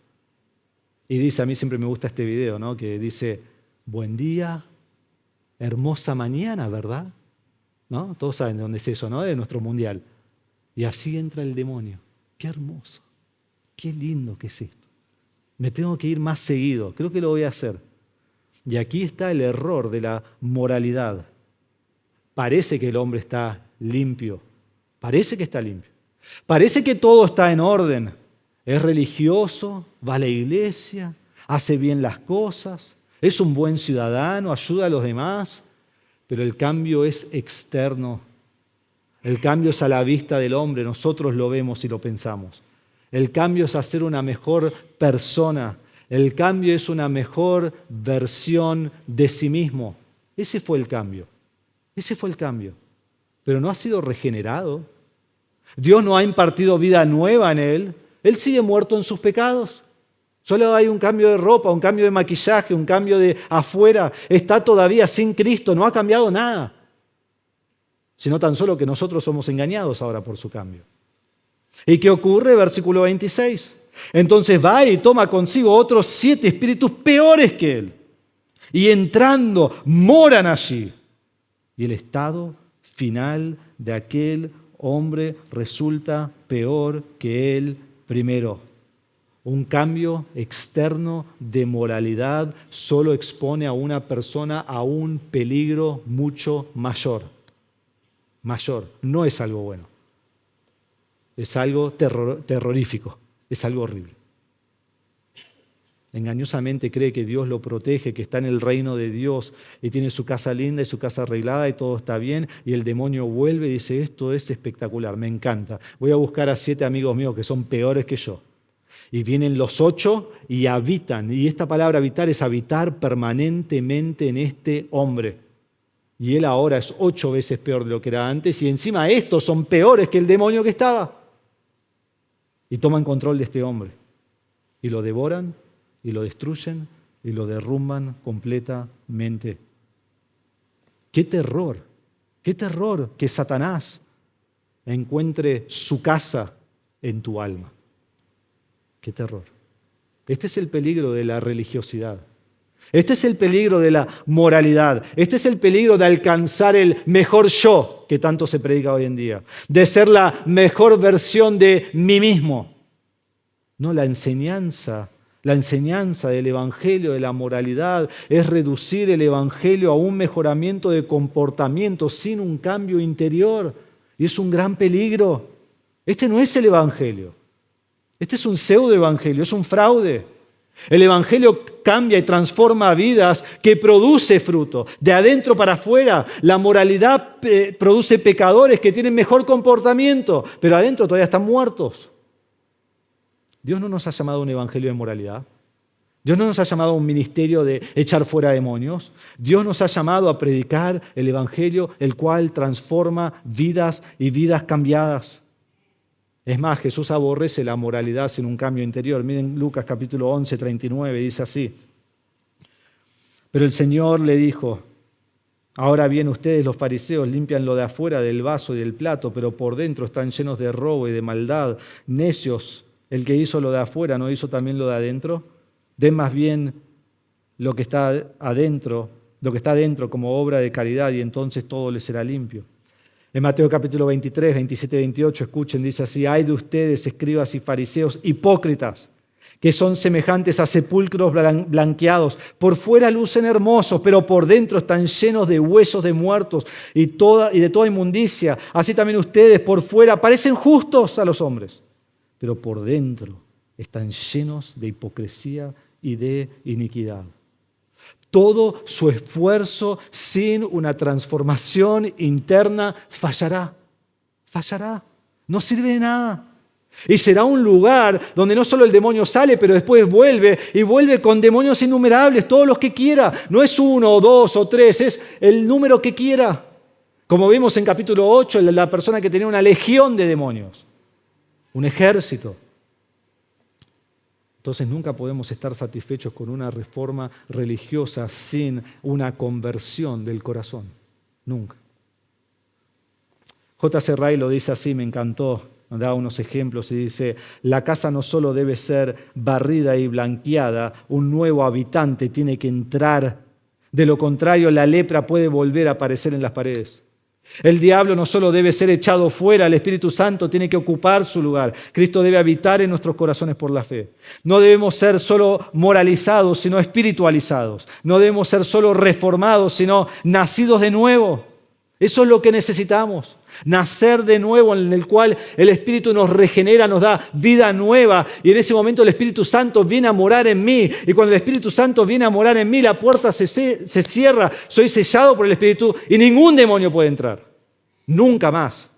Y dice, a mí siempre me gusta este video, ¿no? Que dice, buen día, hermosa mañana, ¿verdad? ¿No? Todos saben de dónde es eso, ¿no? De nuestro mundial. Y así entra el demonio. Qué hermoso, qué lindo que es esto. Me tengo que ir más seguido, creo que lo voy a hacer. Y aquí está el error de la moralidad. Parece que el hombre está limpio. Parece que está limpio. Parece que todo está en orden. Es religioso, va a la iglesia, hace bien las cosas, es un buen ciudadano, ayuda a los demás, pero el cambio es externo. El cambio es a la vista del hombre, nosotros lo vemos y lo pensamos. El cambio es hacer una mejor persona. El cambio es una mejor versión de sí mismo. Ese fue el cambio. Ese fue el cambio. Pero no ha sido regenerado. Dios no ha impartido vida nueva en él. Él sigue muerto en sus pecados. Solo hay un cambio de ropa, un cambio de maquillaje, un cambio de afuera. Está todavía sin Cristo, no ha cambiado nada. Sino tan solo que nosotros somos engañados ahora por su cambio. ¿Y qué ocurre? Versículo 26. Entonces va y toma consigo otros 7 espíritus peores que él. Y entrando, moran allí. Y el estado final de aquel hombre resulta peor que el primero. Un cambio externo de moralidad solo expone a una persona a un peligro mucho mayor. Mayor, no es algo bueno. Es algo terrorífico. Es algo horrible. Engañosamente cree que Dios lo protege, que está en el reino de Dios y tiene su casa linda y su casa arreglada y todo está bien, y el demonio vuelve y dice, esto es espectacular, me encanta. Voy a buscar a 7 amigos míos que son peores que yo. Y vienen los 8 y habitan. Y esta palabra habitar es habitar permanentemente en este hombre. Y él ahora es 8 veces peor de lo que era antes, y encima estos son peores que el demonio que estaba. Y toman control de este hombre. Y lo devoran, y lo destruyen, y lo derrumban completamente. qué terror que Satanás encuentre su casa en tu alma. Qué terror. Este es el peligro de la religiosidad. Este es el peligro de la moralidad. Este es el peligro de alcanzar el mejor yo que tanto se predica hoy en día. De ser la mejor versión de mí mismo. No, la enseñanza del Evangelio, de la moralidad, es reducir el Evangelio a un mejoramiento de comportamiento sin un cambio interior. Y es un gran peligro. Este no es el Evangelio. Este es un pseudo-evangelio, es un fraude. El Evangelio cambia y transforma vidas que produce fruto. De adentro para afuera, la moralidad produce pecadores que tienen mejor comportamiento, pero adentro todavía están muertos. Dios no nos ha llamado a un evangelio de moralidad. Dios no nos ha llamado a un ministerio de echar fuera demonios. Dios nos ha llamado a predicar el evangelio, el cual transforma vidas y vidas cambiadas. Es más, Jesús aborrece la moralidad sin un cambio interior. Miren Lucas capítulo 11, 39, dice así. Pero el Señor le dijo, ahora bien ustedes los fariseos limpian lo de afuera del vaso y del plato, pero por dentro están llenos de robo y de maldad. Necios, el que hizo lo de afuera, ¿no hizo también lo de adentro? Den más bien lo que está adentro como obra de caridad y entonces todo les será limpio. En Mateo capítulo 23, 27 y 28, escuchen, dice así, ay de ustedes, escribas y fariseos, hipócritas, que son semejantes a sepulcros blanqueados. Por fuera lucen hermosos, pero por dentro están llenos de huesos de muertos y de toda inmundicia. Así también ustedes por fuera parecen justos a los hombres, pero por dentro están llenos de hipocresía y de iniquidad. Todo su esfuerzo sin una transformación interna fallará. No sirve de nada. Y será un lugar donde no solo el demonio sale, pero después vuelve y vuelve con demonios innumerables, todos los que quiera. No es 1 o 2 o 3, es el número que quiera. Como vimos en capítulo 8, la persona que tenía una legión de demonios, un ejército. Entonces nunca podemos estar satisfechos con una reforma religiosa sin una conversión del corazón. Nunca. J.C. Ryle lo dice así, me encantó. Da unos ejemplos y dice, la casa no solo debe ser barrida y blanqueada, un nuevo habitante tiene que entrar. De lo contrario, la lepra puede volver a aparecer en las paredes. El diablo no solo debe ser echado fuera, el Espíritu Santo tiene que ocupar su lugar. Cristo debe habitar en nuestros corazones por la fe. No debemos ser solo moralizados, sino espiritualizados. No debemos ser solo reformados, sino nacidos de nuevo. Eso es lo que necesitamos. Nacer de nuevo, en el cual el Espíritu nos regenera, nos da vida nueva. Y en ese momento el Espíritu Santo viene a morar en mí. Y cuando el Espíritu Santo viene a morar en mí, la puerta se cierra. Soy sellado por el Espíritu y ningún demonio puede entrar. Nunca más.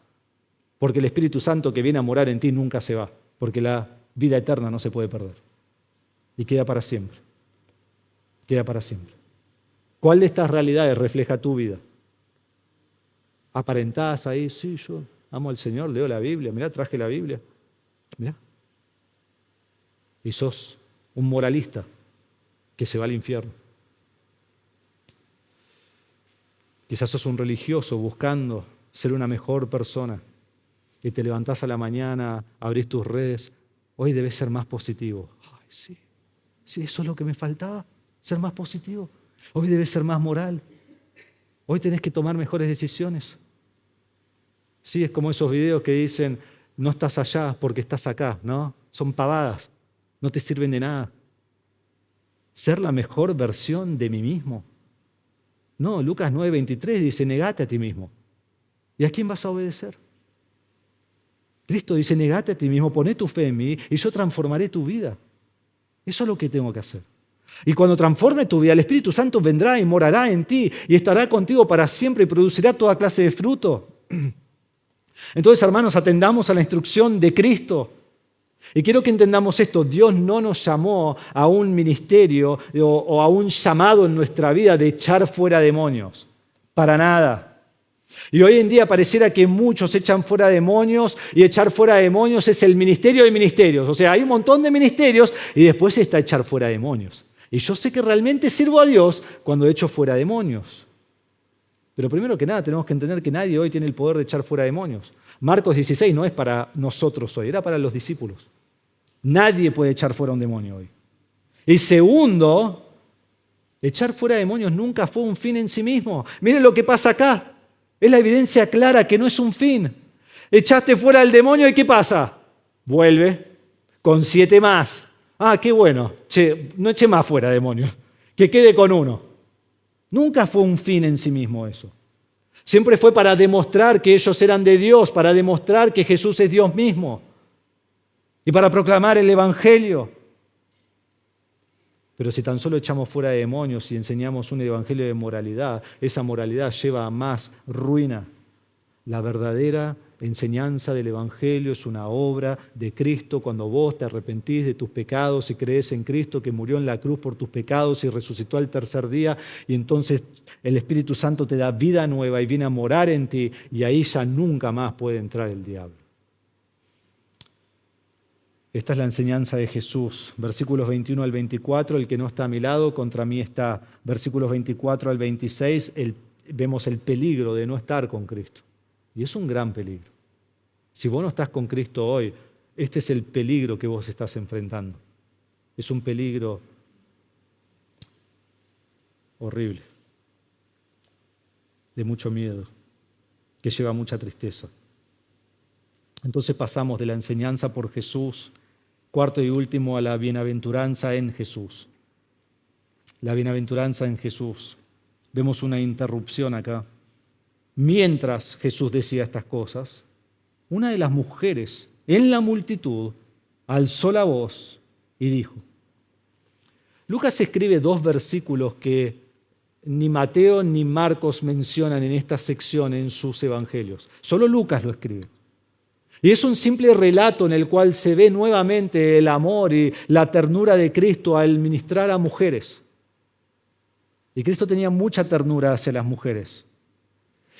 Porque el Espíritu Santo que viene a morar en ti nunca se va. Porque la vida eterna no se puede perder. Y queda para siempre. Queda para siempre. ¿Cuál de estas realidades refleja tu vida? Aparentás ahí, sí, yo amo al Señor, leo la Biblia, mirá, traje la Biblia, mirá. Y sos un moralista que se va al infierno. Quizás sos un religioso buscando ser una mejor persona y te levantás a la mañana, abrís tus redes, hoy debes ser más positivo. Ay, sí, eso es lo que me faltaba, ser más positivo. Hoy debes ser más moral. Hoy tenés que tomar mejores decisiones. Sí, es como esos videos que dicen, no estás allá porque estás acá, ¿no? Son pavadas, no te sirven de nada. Ser la mejor versión de mí mismo. No, Lucas 9:23 dice, negate a ti mismo. ¿Y a quién vas a obedecer? Cristo dice, negate a ti mismo, poné tu fe en mí y yo transformaré tu vida. Eso es lo que tengo que hacer. Y cuando transforme tu vida, el Espíritu Santo vendrá y morará en ti y estará contigo para siempre y producirá toda clase de fruto. Entonces, hermanos, atendamos a la instrucción de Cristo. Y quiero que entendamos esto, Dios no nos llamó a un ministerio o a un llamado en nuestra vida de echar fuera demonios, para nada. Y hoy en día pareciera que muchos echan fuera demonios y echar fuera demonios es el ministerio de ministerios. O sea, hay un montón de ministerios y después está echar fuera demonios. Y yo sé que realmente sirvo a Dios cuando echo fuera demonios. Pero primero que nada tenemos que entender que nadie hoy tiene el poder de echar fuera demonios. Marcos 16 no es para nosotros hoy, era para los discípulos. Nadie puede echar fuera un demonio hoy. Y segundo, echar fuera demonios nunca fue un fin en sí mismo. Miren lo que pasa acá. Es la evidencia clara que no es un fin. Echaste fuera al demonio y ¿qué pasa? Vuelve con 7 más. Ah, qué bueno. Che, no eché más fuera demonios. Que quede con 1. Nunca fue un fin en sí mismo eso. Siempre fue para demostrar que ellos eran de Dios, para demostrar que Jesús es Dios mismo y para proclamar el Evangelio. Pero si tan solo echamos fuera de demonios y enseñamos un evangelio de moralidad, esa moralidad lleva a más ruina. La verdadera enseñanza del evangelio es una obra de Cristo cuando vos te arrepentís de tus pecados y crees en Cristo que murió en la cruz por tus pecados y resucitó al tercer día, y entonces el Espíritu Santo te da vida nueva y viene a morar en ti, y ahí ya nunca más puede entrar el diablo. Esta es la enseñanza de Jesús. Versículos 21 al 24, el que no está a mi lado, contra mí está. Versículos 24 al 26, vemos el peligro de no estar con Cristo. Y es un gran peligro. Si vos no estás con Cristo hoy, este es el peligro que vos estás enfrentando. Es un peligro horrible, de mucho miedo, que lleva mucha tristeza. Entonces pasamos de la enseñanza por Jesús, cuarto y último, a la bienaventuranza en Jesús. La bienaventuranza en Jesús. Vemos una interrupción acá. Mientras Jesús decía estas cosas, una de las mujeres en la multitud alzó la voz y dijo. Lucas escribe 2 versículos que ni Mateo ni Marcos mencionan en esta sección en sus evangelios. Solo Lucas lo escribe. Y es un simple relato en el cual se ve nuevamente el amor y la ternura de Cristo al ministrar a mujeres. Y Cristo tenía mucha ternura hacia las mujeres.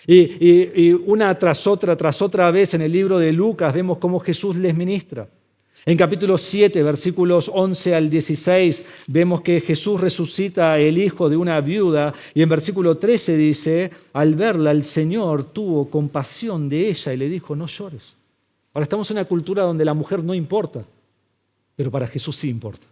Y una tras otra vez en el libro de Lucas vemos cómo Jesús les ministra. En capítulo 7, versículos 11 al 16, vemos que Jesús resucita el hijo de una viuda, y en versículo 13 dice, al verla el Señor tuvo compasión de ella y le dijo, no llores. Ahora estamos en una cultura donde la mujer no importa, pero para Jesús sí importa.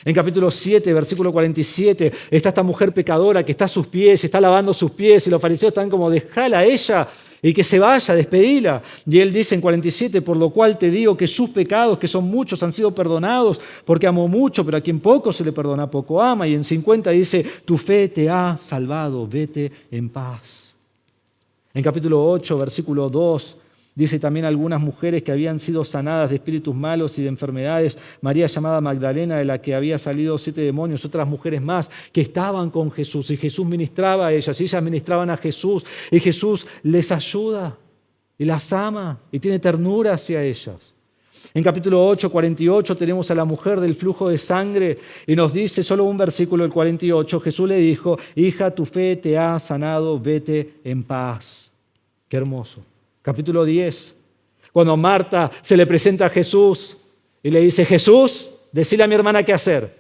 En capítulo 7, versículo 47, está esta mujer pecadora que está a sus pies, está lavando sus pies, y los fariseos están como, dejala a ella y que se vaya, despedila. Y él dice en 47, por lo cual te digo que sus pecados, que son muchos, han sido perdonados, porque amó mucho, pero a quien poco se le perdona, poco ama. Y en 50 dice, tu fe te ha salvado, vete en paz. En capítulo 8, versículo 2, dice también algunas mujeres que habían sido sanadas de espíritus malos y de enfermedades, María llamada Magdalena, de la que había salido 7 demonios, otras mujeres más que estaban con Jesús, y Jesús ministraba a ellas, y ellas ministraban a Jesús, y Jesús les ayuda y las ama y tiene ternura hacia ellas. En capítulo 8, 48 tenemos a la mujer del flujo de sangre, y nos dice solo un versículo, el 48, Jesús le dijo, hija, tu fe te ha sanado, vete en paz. Qué hermoso. Capítulo 10, cuando Marta se le presenta a Jesús y le dice, Jesús, decile a mi hermana qué hacer.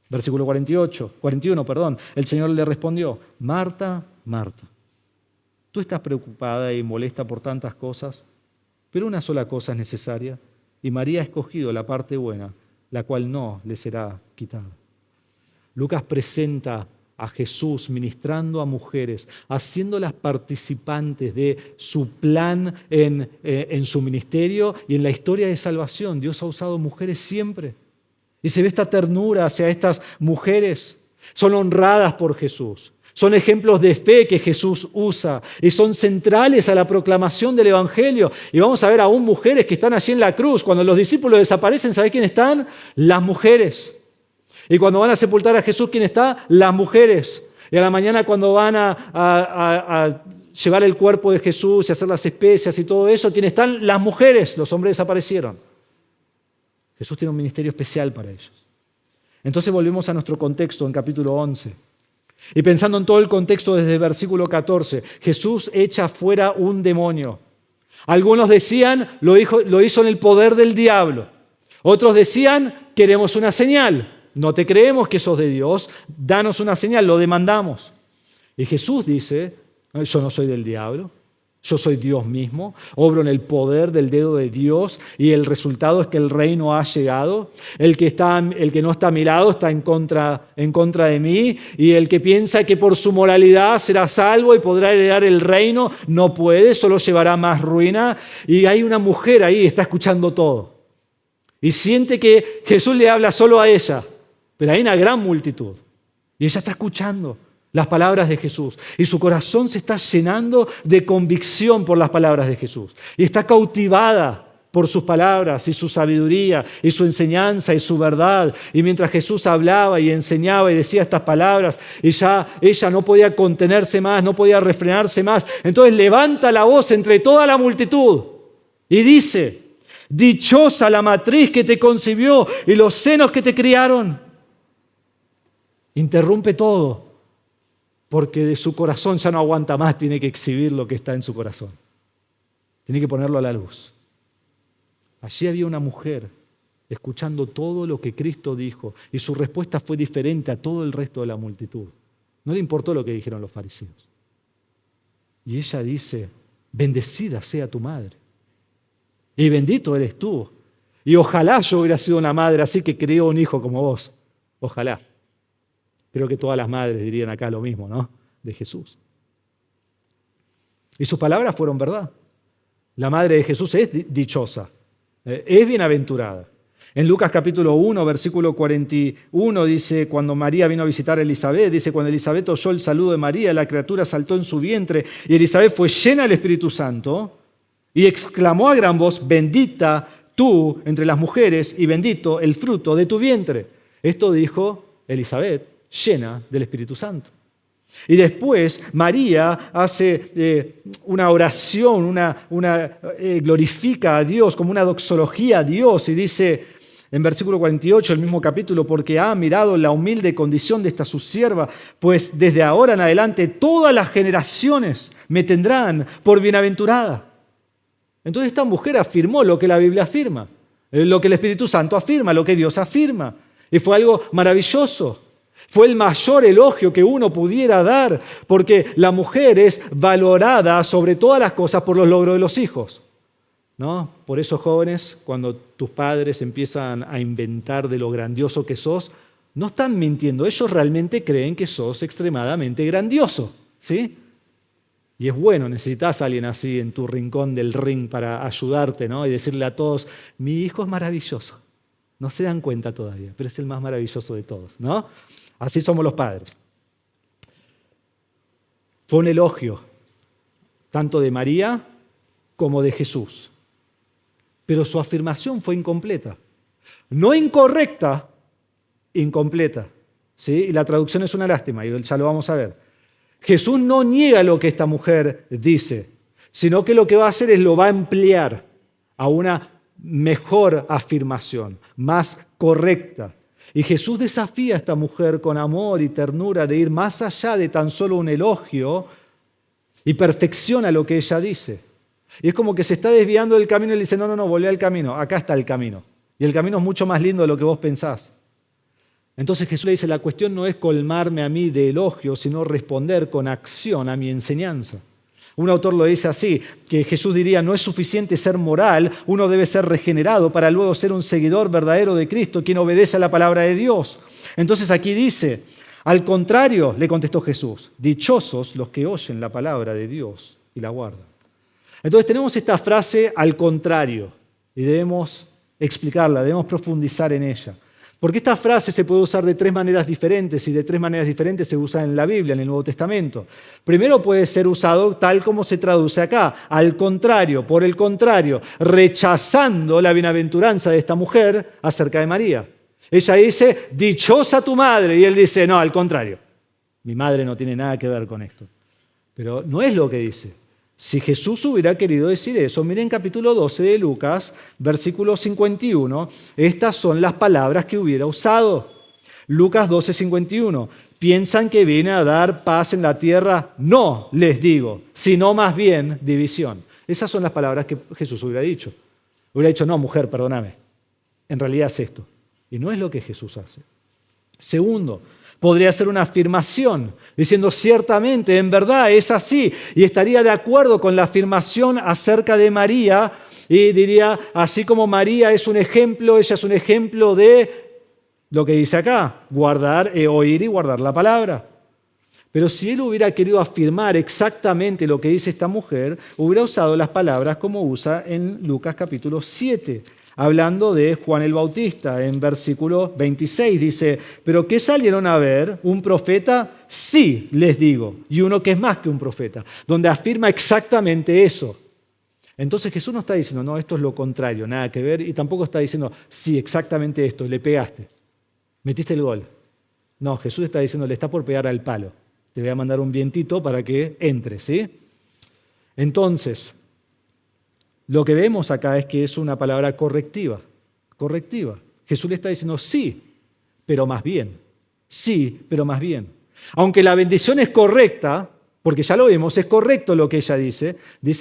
Versículo 41, el Señor le respondió, Marta, Marta, tú estás preocupada y molesta por tantas cosas, pero una sola cosa es necesaria, y María ha escogido la parte buena, la cual no le será quitada. Lucas presenta a Jesús ministrando a mujeres, haciéndolas participantes de su plan en su ministerio y en la historia de salvación. Dios ha usado mujeres siempre. Y se ve esta ternura hacia estas mujeres. Son honradas por Jesús. Son ejemplos de fe que Jesús usa y son centrales a la proclamación del Evangelio. Y vamos a ver aún mujeres que están allí en la cruz. Cuando los discípulos desaparecen, ¿sabe quién están? Las mujeres. Y cuando van a sepultar a Jesús, ¿quién está? Las mujeres. Y a la mañana cuando van a llevar el cuerpo de Jesús y hacer las especias y todo eso, ¿quién están? Las mujeres. Los hombres desaparecieron. Jesús tiene un ministerio especial para ellos. Entonces volvemos a nuestro contexto en capítulo 11. Y pensando en todo el contexto desde el versículo 14, Jesús echa fuera un demonio. Algunos decían, lo hizo en el poder del diablo. Otros decían, queremos una señal. No te creemos que sos de Dios, danos una señal, lo demandamos. Y Jesús dice, Yo no soy del diablo. Yo soy Dios mismo, obro en el poder del dedo de Dios y el resultado es que el reino ha llegado. El que no está a mi lado está en contra de mí y el que piensa que por su moralidad será salvo y podrá heredar el reino, no puede, solo llevará más ruina. Y hay una mujer ahí, está escuchando todo y siente que Jesús le habla solo a ella, pero hay una gran multitud y ella está escuchando las palabras de Jesús. Y su corazón se está llenando de convicción por las palabras de Jesús. Y está cautivada por sus palabras y su sabiduría y su enseñanza y su verdad. Y mientras Jesús hablaba y enseñaba y decía estas palabras, y ya ella no podía contenerse más, no podía refrenarse más. Entonces levanta la voz entre toda la multitud y dice: dichosa la matriz que te concibió y los senos que te criaron. Interrumpe todo. Porque de su corazón ya no aguanta más, tiene que exhibir lo que está en su corazón. Tiene que ponerlo a la luz. Allí había una mujer escuchando todo lo que Cristo dijo y su respuesta fue diferente a todo el resto de la multitud. No le importó lo que dijeron los fariseos. Y ella dice: bendecida sea tu madre y bendito eres tú. Y ojalá yo hubiera sido una madre así que crió un hijo como vos. Ojalá. Creo que todas las madres dirían acá lo mismo, ¿no? De Jesús. Y sus palabras fueron verdad. La madre de Jesús es dichosa, es bienaventurada. En Lucas capítulo 1, versículo 41 dice: cuando María vino a visitar a Elizabeth, dice: cuando Elizabeth oyó el saludo de María, la criatura saltó en su vientre y Elizabeth fue llena del Espíritu Santo y exclamó a gran voz: bendita tú entre las mujeres y bendito el fruto de tu vientre. Esto dijo Elizabeth, llena del Espíritu Santo. Y después María hace una oración, glorifica a Dios como una doxología a Dios y dice en versículo 48, el mismo capítulo: porque ha mirado la humilde condición de esta su sierva, pues desde ahora en adelante todas las generaciones me tendrán por bienaventurada. Entonces esta mujer afirmó lo que la Biblia afirma, lo que el Espíritu Santo afirma, lo que Dios afirma. Y fue algo maravilloso. Fue el mayor elogio que uno pudiera dar, porque la mujer es valorada sobre todas las cosas por los logros de los hijos, ¿no? Por eso, jóvenes, cuando tus padres empiezan a inventar de lo grandioso que sos, no están mintiendo, ellos realmente creen que sos extremadamente grandioso, ¿sí? Y es bueno, necesitas a alguien así en tu rincón del ring para ayudarte, ¿no? Y decirle a todos: mi hijo es maravilloso. No se dan cuenta todavía, pero es el más maravilloso de todos, ¿no? Así somos los padres. Fue un elogio, tanto de María como de Jesús. Pero su afirmación fue incompleta. No incorrecta, incompleta. ¿Sí? Y la traducción es una lástima, y ya lo vamos a ver. Jesús no niega lo que esta mujer dice, sino que lo que va a hacer es lo va a emplear a una mejor afirmación, más correcta. Y Jesús desafía a esta mujer con amor y ternura de ir más allá de tan solo un elogio y perfecciona lo que ella dice. Y es como que se está desviando del camino y le dice: no, volvé al camino, acá está el camino. Y el camino es mucho más lindo de lo que vos pensás. Entonces Jesús le dice: la cuestión no es colmarme a mí de elogios, sino responder con acción a mi enseñanza. Un autor lo dice así, que Jesús diría: no es suficiente ser moral, uno debe ser regenerado para luego ser un seguidor verdadero de Cristo, quien obedece a la palabra de Dios. Entonces aquí dice: al contrario, le contestó Jesús, dichosos los que oyen la palabra de Dios y la guardan. Entonces tenemos esta frase al contrario y debemos explicarla, debemos profundizar en ella. Porque esta frase se puede usar de tres maneras diferentes y de tres maneras diferentes se usa en la Biblia, en el Nuevo Testamento. Primero puede ser usado tal como se traduce acá, al contrario, por el contrario, rechazando la bienaventuranza de esta mujer acerca de María. Ella dice: dichosa tu madre, y él dice: no, al contrario, mi madre no tiene nada que ver con esto. Pero no es lo que dice. Si Jesús hubiera querido decir eso, miren capítulo 12 de Lucas, versículo 51, estas son las palabras que hubiera usado. Lucas 12, 51. ¿Piensan que viene a dar paz en la tierra? No, les digo, sino más bien división. Esas son las palabras que Jesús hubiera dicho. Hubiera dicho: no, mujer, perdóname, en realidad es esto. Y no es lo que Jesús hace. Segundo, podría ser una afirmación, diciendo ciertamente, en verdad es así, y estaría de acuerdo con la afirmación acerca de María, y diría, así como María es un ejemplo, ella es un ejemplo de lo que dice acá, oír y guardar la palabra. Pero si él hubiera querido afirmar exactamente lo que dice esta mujer, hubiera usado las palabras como usa en Lucas capítulo 7, hablando de Juan el Bautista. En versículo 26 dice, ¿pero qué salieron a ver? ¿Un profeta? Sí, les digo, y uno que es más que un profeta, donde afirma exactamente eso. Entonces Jesús no está diciendo, no, esto es lo contrario, nada que ver, y tampoco está diciendo, sí, exactamente esto, le pegaste, metiste el gol. No, Jesús está diciendo, le está por pegar al palo. Te voy a mandar un vientito para que entres, ¿sí? Entonces, lo que vemos acá es que es una palabra correctiva. Correctiva. Jesús le está diciendo sí, pero más bien. Sí, pero más bien. Aunque la bendición es correcta, porque ya lo vemos, es correcto lo que ella dice,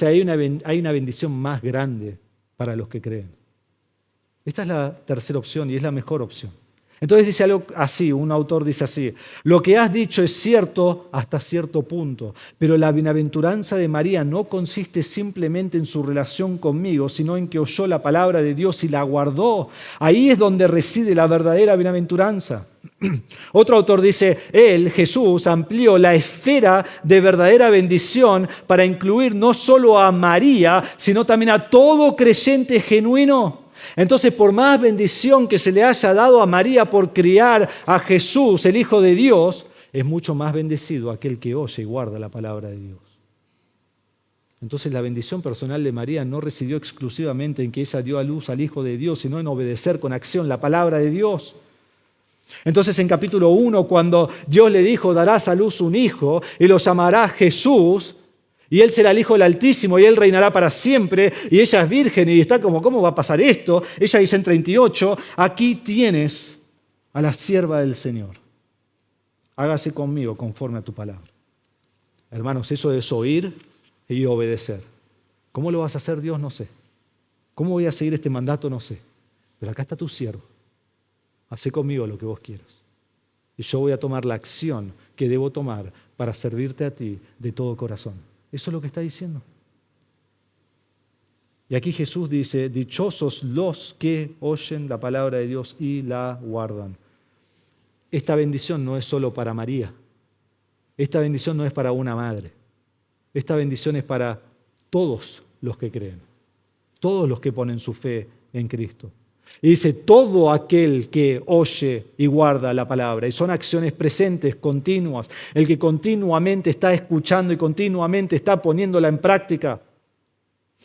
hay una bendición más grande para los que creen. Esta es la tercera opción y es la mejor opción. Entonces dice algo así, un autor dice así, lo que has dicho es cierto hasta cierto punto, pero la bienaventuranza de María no consiste simplemente en su relación conmigo, sino en que oyó la palabra de Dios y la guardó. Ahí es donde reside la verdadera bienaventuranza. Otro autor dice, Jesús, amplió la esfera de verdadera bendición para incluir no solo a María, sino también a todo creyente genuino. Entonces, por más bendición que se le haya dado a María por criar a Jesús, el Hijo de Dios, es mucho más bendecido aquel que oye y guarda la palabra de Dios. Entonces, la bendición personal de María no residió exclusivamente en que ella dio a luz al Hijo de Dios, sino en obedecer con acción la palabra de Dios. Entonces, en capítulo 1, cuando Dios le dijo, darás a luz un hijo y lo llamarás Jesús, y él será el Hijo del Altísimo y él reinará para siempre, y ella es virgen y está como, ¿cómo va a pasar esto? Ella dice en 38, aquí tienes a la sierva del Señor. Hágase conmigo conforme a tu palabra. Hermanos, eso es oír y obedecer. ¿Cómo lo vas a hacer, Dios? No sé. ¿Cómo voy a seguir este mandato? No sé. Pero acá está tu siervo. Hacé conmigo lo que vos quieras. Y yo voy a tomar la acción que debo tomar para servirte a ti de todo corazón. Eso es lo que está diciendo. Y aquí Jesús dice, dichosos los que oyen la palabra de Dios y la guardan. Esta bendición no es solo para María. Esta bendición no es para una madre. Esta bendición es para todos los que creen. Todos los que ponen su fe en Cristo. Y dice, todo aquel que oye y guarda la palabra, y son acciones presentes, continuas, el que continuamente está escuchando y continuamente está poniéndola en práctica.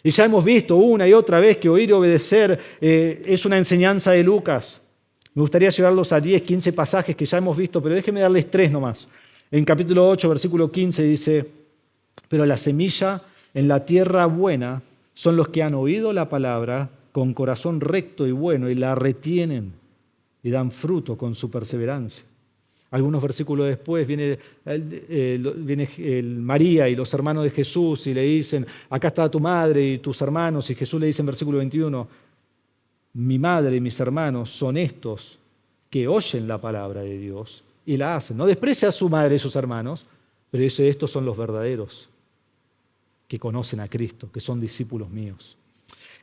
Y ya hemos visto una y otra vez que oír y obedecer es una enseñanza de Lucas. Me gustaría llevarlos a 10, 15 pasajes que ya hemos visto, pero déjenme darles 3 nomás. En capítulo 8, versículo 15 dice, pero la semilla en la tierra buena son los que han oído la palabra con corazón recto y bueno, y la retienen y dan fruto con su perseverancia. Algunos versículos después viene María y los hermanos de Jesús y le dicen, acá está tu madre y tus hermanos, y Jesús le dice en versículo 21, mi madre y mis hermanos son estos que oyen la palabra de Dios y la hacen. No desprecia a su madre y sus hermanos, pero dice, estos son los verdaderos que conocen a Cristo, que son discípulos míos.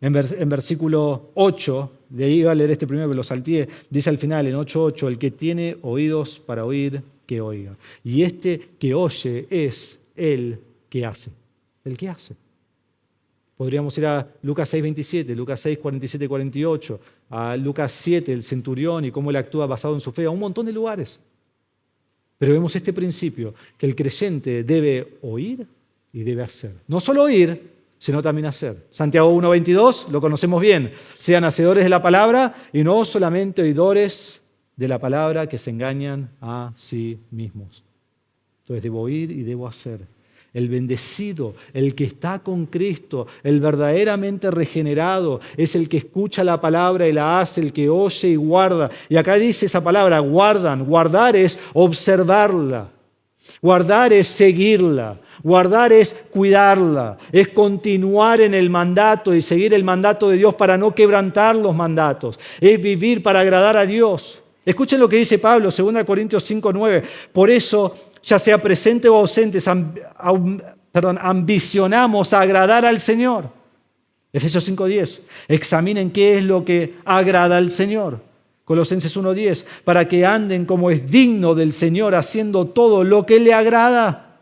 En versículo 8, de ahí iba a leer este primero que lo salteé, dice al final en 8:8, el que tiene oídos para oír, que oiga. Y este que oye es el que hace. El que hace. Podríamos ir a Lucas 6:27, Lucas 6:47-48, a Lucas 7, el centurión y cómo él actúa basado en su fe, a un montón de lugares. Pero vemos este principio, que el creyente debe oír y debe hacer. No solo oír, sino también hacer. Santiago 1:22, lo conocemos bien. Sean hacedores de la palabra y no solamente oidores de la palabra que se engañan a sí mismos. Entonces debo oír y debo hacer. El bendecido, el que está con Cristo, el verdaderamente regenerado, es el que escucha la palabra y la hace, el que oye y guarda. Y acá dice esa palabra, guardan. Guardar es observarla. Guardar es seguirla, guardar es cuidarla, es continuar en el mandato y seguir el mandato de Dios para no quebrantar los mandatos, es vivir para agradar a Dios. Escuchen lo que dice Pablo, 2 Corintios 5:9. Por eso, ya sea presente o ausentes, ambicionamos a agradar al Señor. Efesios 5:10. Examinen qué es lo que agrada al Señor. Colosenses 1:10. Para que anden como es digno del Señor, haciendo todo lo que le agrada.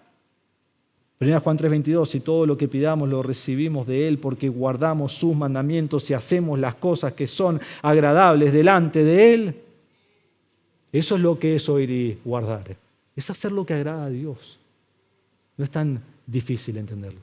1 Juan 3:22, y todo lo que pidamos lo recibimos de Él porque guardamos sus mandamientos y hacemos las cosas que son agradables delante de Él. Eso es lo que es oír y guardar. Es hacer lo que agrada a Dios. No es tan difícil entenderlo.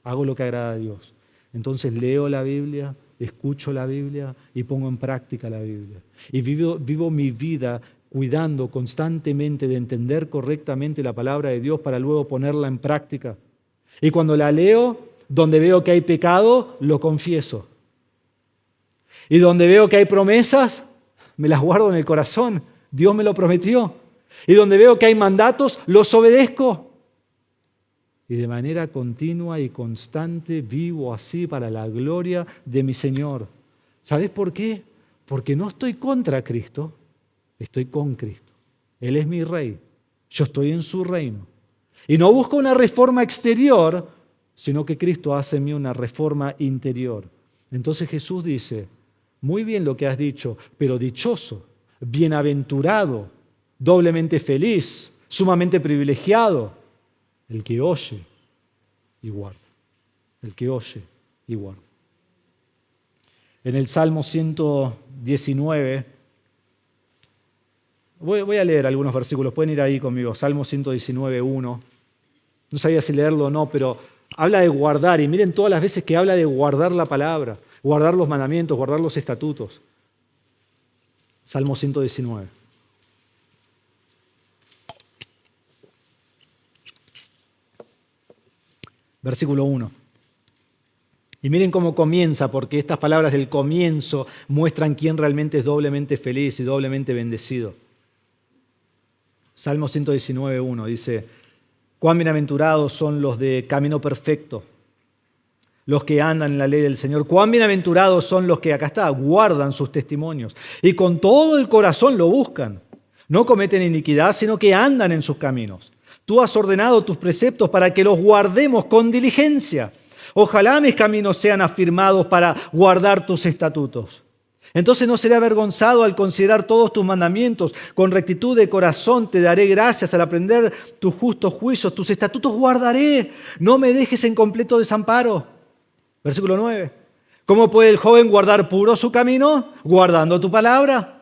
Hago lo que agrada a Dios. Entonces leo la Biblia, escucho la Biblia y pongo en práctica la Biblia. Y vivo mi vida cuidando constantemente de entender correctamente la palabra de Dios para luego ponerla en práctica. Y cuando la leo, donde veo que hay pecado, lo confieso. Y donde veo que hay promesas, me las guardo en el corazón. Dios me lo prometió. Y donde veo que hay mandatos, los obedezco. Y de manera continua y constante vivo así para la gloria de mi Señor. ¿Sabes por qué? Porque no estoy contra Cristo. Estoy con Cristo. Él es mi Rey. Yo estoy en su reino. Y no busco una reforma exterior, sino que Cristo hace en mí una reforma interior. Entonces Jesús dice, muy bien lo que has dicho, pero dichoso, bienaventurado, doblemente feliz, sumamente privilegiado, el que oye y guarda. El que oye y guarda. En el Salmo 119, voy a leer algunos versículos, pueden ir ahí conmigo. Salmo 119, 1. No sabía si leerlo o no, pero habla de guardar. Y miren todas las veces que habla de guardar la palabra, guardar los mandamientos, guardar los estatutos. Salmo 119. Versículo 1. Y miren cómo comienza, porque estas palabras del comienzo muestran quién realmente es doblemente feliz y doblemente bendecido. Salmo 119, 1 dice, cuán bienaventurados son los de camino perfecto, los que andan en la ley del Señor. Cuán bienaventurados son los que, acá está, guardan sus testimonios y con todo el corazón lo buscan. No cometen iniquidad, sino que andan en sus caminos. Tú has ordenado tus preceptos para que los guardemos con diligencia. Ojalá mis caminos sean afirmados para guardar tus estatutos. Entonces no seré avergonzado al considerar todos tus mandamientos. Con rectitud de corazón te daré gracias al aprender tus justos juicios. Tus estatutos guardaré. No me dejes en completo desamparo. Versículo 9. ¿Cómo puede el joven guardar puro su camino? Guardando tu palabra.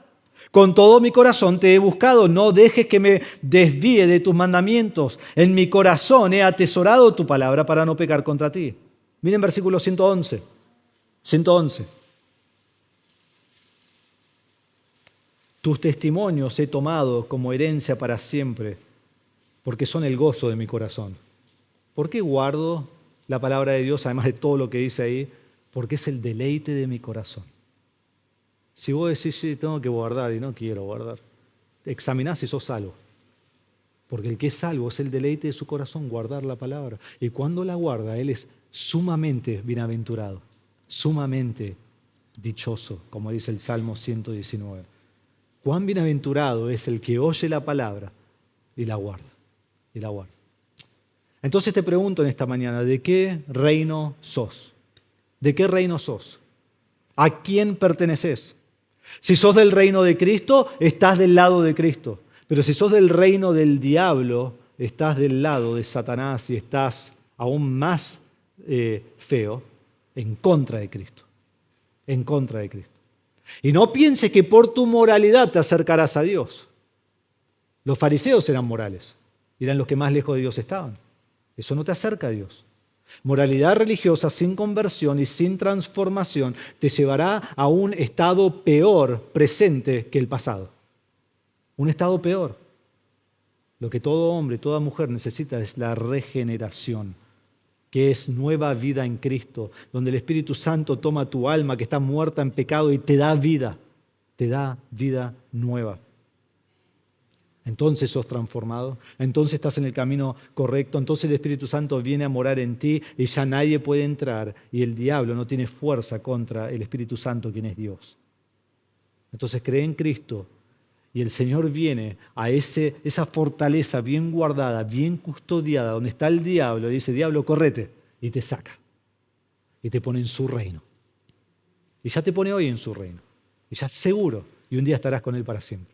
Con todo mi corazón te he buscado. No dejes que me desvíe de tus mandamientos. En mi corazón he atesorado tu palabra para no pecar contra ti. Miren versículo 111. 111. Tus testimonios he tomado como herencia para siempre, porque son el gozo de mi corazón. ¿Por qué guardo la palabra de Dios, además de todo lo que dice ahí? Porque es el deleite de mi corazón. Si vos decís, sí, tengo que guardar y no quiero guardar, examiná si sos salvo. Porque el que es salvo es el deleite de su corazón, guardar la palabra. Y cuando la guarda, él es sumamente bienaventurado, sumamente dichoso, como dice el Salmo 119. Cuán bienaventurado es el que oye la palabra y la guarda, y la guarda. Entonces te pregunto en esta mañana, ¿de qué reino sos? ¿De qué reino sos? ¿A quién perteneces? Si sos del reino de Cristo, estás del lado de Cristo. Pero si sos del reino del diablo, estás del lado de Satanás y estás aún más feo, en contra de Cristo. En contra de Cristo. Y no pienses que por tu moralidad te acercarás a Dios. Los fariseos eran morales, eran los que más lejos de Dios estaban. Eso no te acerca a Dios. Moralidad religiosa sin conversión y sin transformación te llevará a un estado peor presente que el pasado. Un estado peor. Lo que todo hombre, toda mujer necesita es la regeneración, que es nueva vida en Cristo, donde el Espíritu Santo toma tu alma que está muerta en pecado y te da vida nueva. Entonces sos transformado, entonces estás en el camino correcto, entonces el Espíritu Santo viene a morar en ti y ya nadie puede entrar y el diablo no tiene fuerza contra el Espíritu Santo, quien es Dios. Entonces cree en Cristo Y el Señor viene a esa fortaleza bien guardada, bien custodiada, donde está el diablo, y dice, diablo, correte, y te saca. Y te pone en su reino. Y ya te pone hoy en su reino. Y ya seguro, y un día estarás con Él para siempre.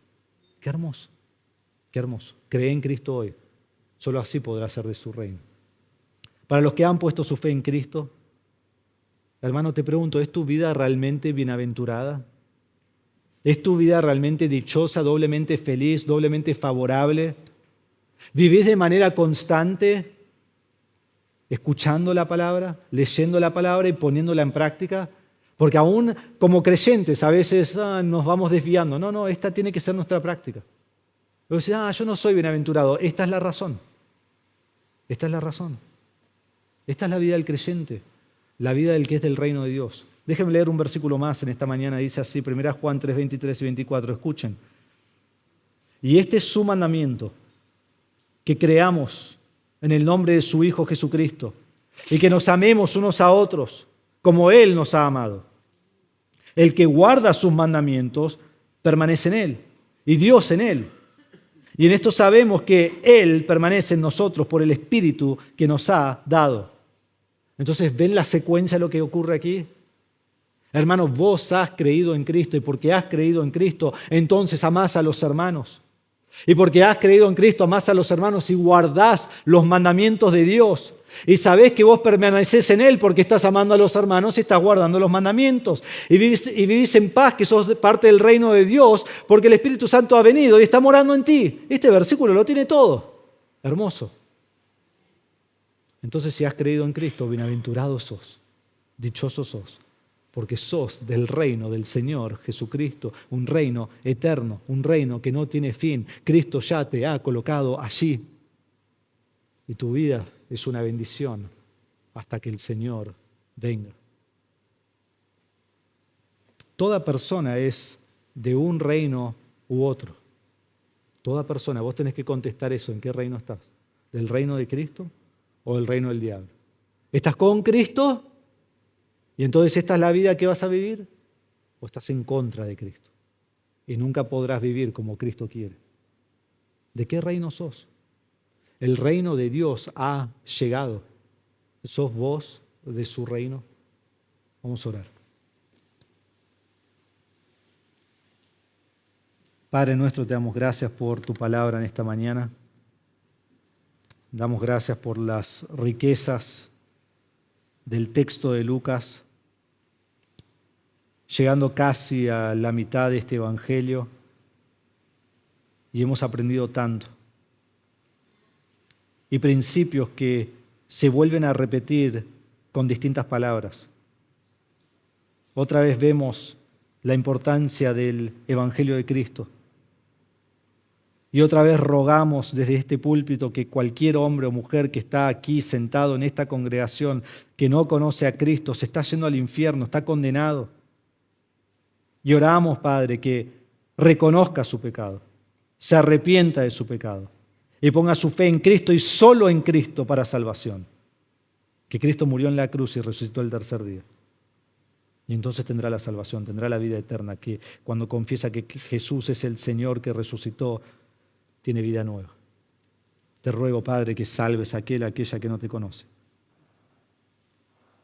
Qué hermoso, qué hermoso. Cree en Cristo hoy. Solo así podrás ser de su reino. Para los que han puesto su fe en Cristo, hermano, te pregunto, ¿es tu vida realmente bienaventurada? ¿Es tu vida realmente dichosa, doblemente feliz, doblemente favorable? ¿Vivís de manera constante, escuchando la palabra, leyendo la palabra y poniéndola en práctica? Porque aún como creyentes a veces nos vamos desviando. No, esta tiene que ser nuestra práctica. Luego decís, yo no soy bienaventurado. Esta es la razón. Esta es la razón. Esta es la vida del creyente, la vida del que es del reino de Dios. Déjenme leer un versículo más en esta mañana. Dice así, 1 Juan 3, 23 y 24. Escuchen. Y este es su mandamiento, que creamos en el nombre de su Hijo Jesucristo y que nos amemos unos a otros como Él nos ha amado. El que guarda sus mandamientos permanece en Él y Dios en Él. Y en esto sabemos que Él permanece en nosotros por el Espíritu que nos ha dado. Entonces, ¿ven la secuencia de lo que ocurre aquí? Hermanos, vos has creído en Cristo y porque has creído en Cristo, entonces amás a los hermanos. Y porque has creído en Cristo, amás a los hermanos y guardás los mandamientos de Dios. Y sabés que vos permanecés en Él porque estás amando a los hermanos y estás guardando los mandamientos. Y vivís en paz, que sos parte del reino de Dios, porque el Espíritu Santo ha venido y está morando en ti. Este versículo lo tiene todo. Hermoso. Entonces, si has creído en Cristo, bienaventurado sos, dichoso sos, porque sos del reino del Señor Jesucristo, un reino eterno, un reino que no tiene fin. Cristo ya te ha colocado allí. Y tu vida es una bendición hasta que el Señor venga. Toda persona es de un reino u otro. Toda persona, vos tenés que contestar eso, ¿en qué reino estás? ¿Del reino de Cristo o del reino del diablo? ¿Estás con Cristo? ¿Y entonces esta es la vida que vas a vivir? ¿O estás en contra de Cristo? Y nunca podrás vivir como Cristo quiere. ¿De qué reino sos? El reino de Dios ha llegado. ¿Sos vos de su reino? Vamos a orar. Padre nuestro, te damos gracias por tu palabra en esta mañana. Damos gracias por las riquezas del texto de Lucas, llegando casi a la mitad de este evangelio, y hemos aprendido tanto. Y principios que se vuelven a repetir con distintas palabras. Otra vez vemos la importancia del evangelio de Cristo. Y otra vez rogamos desde este púlpito que cualquier hombre o mujer que está aquí sentado en esta congregación, que no conoce a Cristo, se está yendo al infierno, está condenado. Y oramos, Padre, que reconozca su pecado, se arrepienta de su pecado y ponga su fe en Cristo y solo en Cristo para salvación. Que Cristo murió en la cruz y resucitó el tercer día. Y entonces tendrá la salvación, tendrá la vida eterna, que cuando confiesa que Jesús es el Señor que resucitó, tiene vida nueva. Te ruego, Padre, que salves a aquella que no te conoce.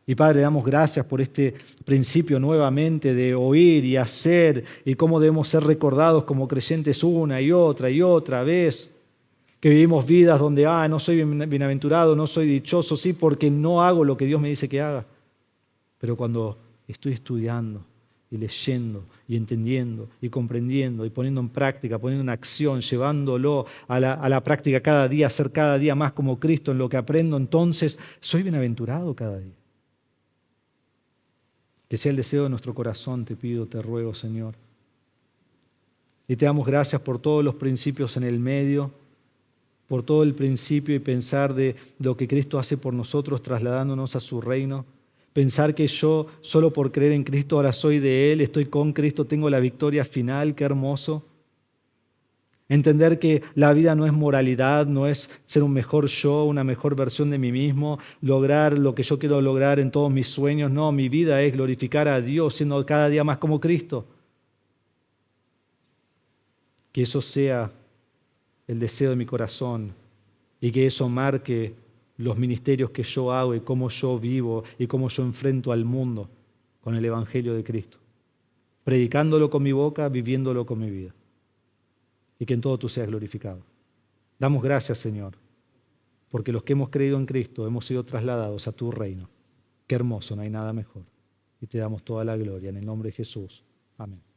Y Padre, damos gracias por este principio nuevamente de oír y hacer y cómo debemos ser recordados como creyentes una y otra vez. Que vivimos vidas donde, no soy bienaventurado, no soy dichoso, sí, porque no hago lo que Dios me dice que haga. Pero cuando estoy estudiando y leyendo y entendiendo y comprendiendo y poniendo en práctica, poniendo en acción, llevándolo a la práctica cada día, ser cada día más como Cristo en lo que aprendo, entonces soy bienaventurado cada día. Que sea el deseo de nuestro corazón, te pido, te ruego, Señor. Y te damos gracias por todos los principios en el medio, por todo el principio y pensar de lo que Cristo hace por nosotros trasladándonos a su reino. Pensar que yo, solo por creer en Cristo, ahora soy de Él, estoy con Cristo, tengo la victoria final, qué hermoso. Entender que la vida no es moralidad, no es ser un mejor yo, una mejor versión de mí mismo, lograr lo que yo quiero lograr en todos mis sueños. No, mi vida es glorificar a Dios, siendo cada día más como Cristo. Que eso sea el deseo de mi corazón y que eso marque los ministerios que yo hago y cómo yo vivo y cómo yo enfrento al mundo con el Evangelio de Cristo. Predicándolo con mi boca, viviéndolo con mi vida. Y que en todo tú seas glorificado. Damos gracias, Señor, porque los que hemos creído en Cristo hemos sido trasladados a tu reino. Qué hermoso, no hay nada mejor. Y te damos toda la gloria en el nombre de Jesús. Amén.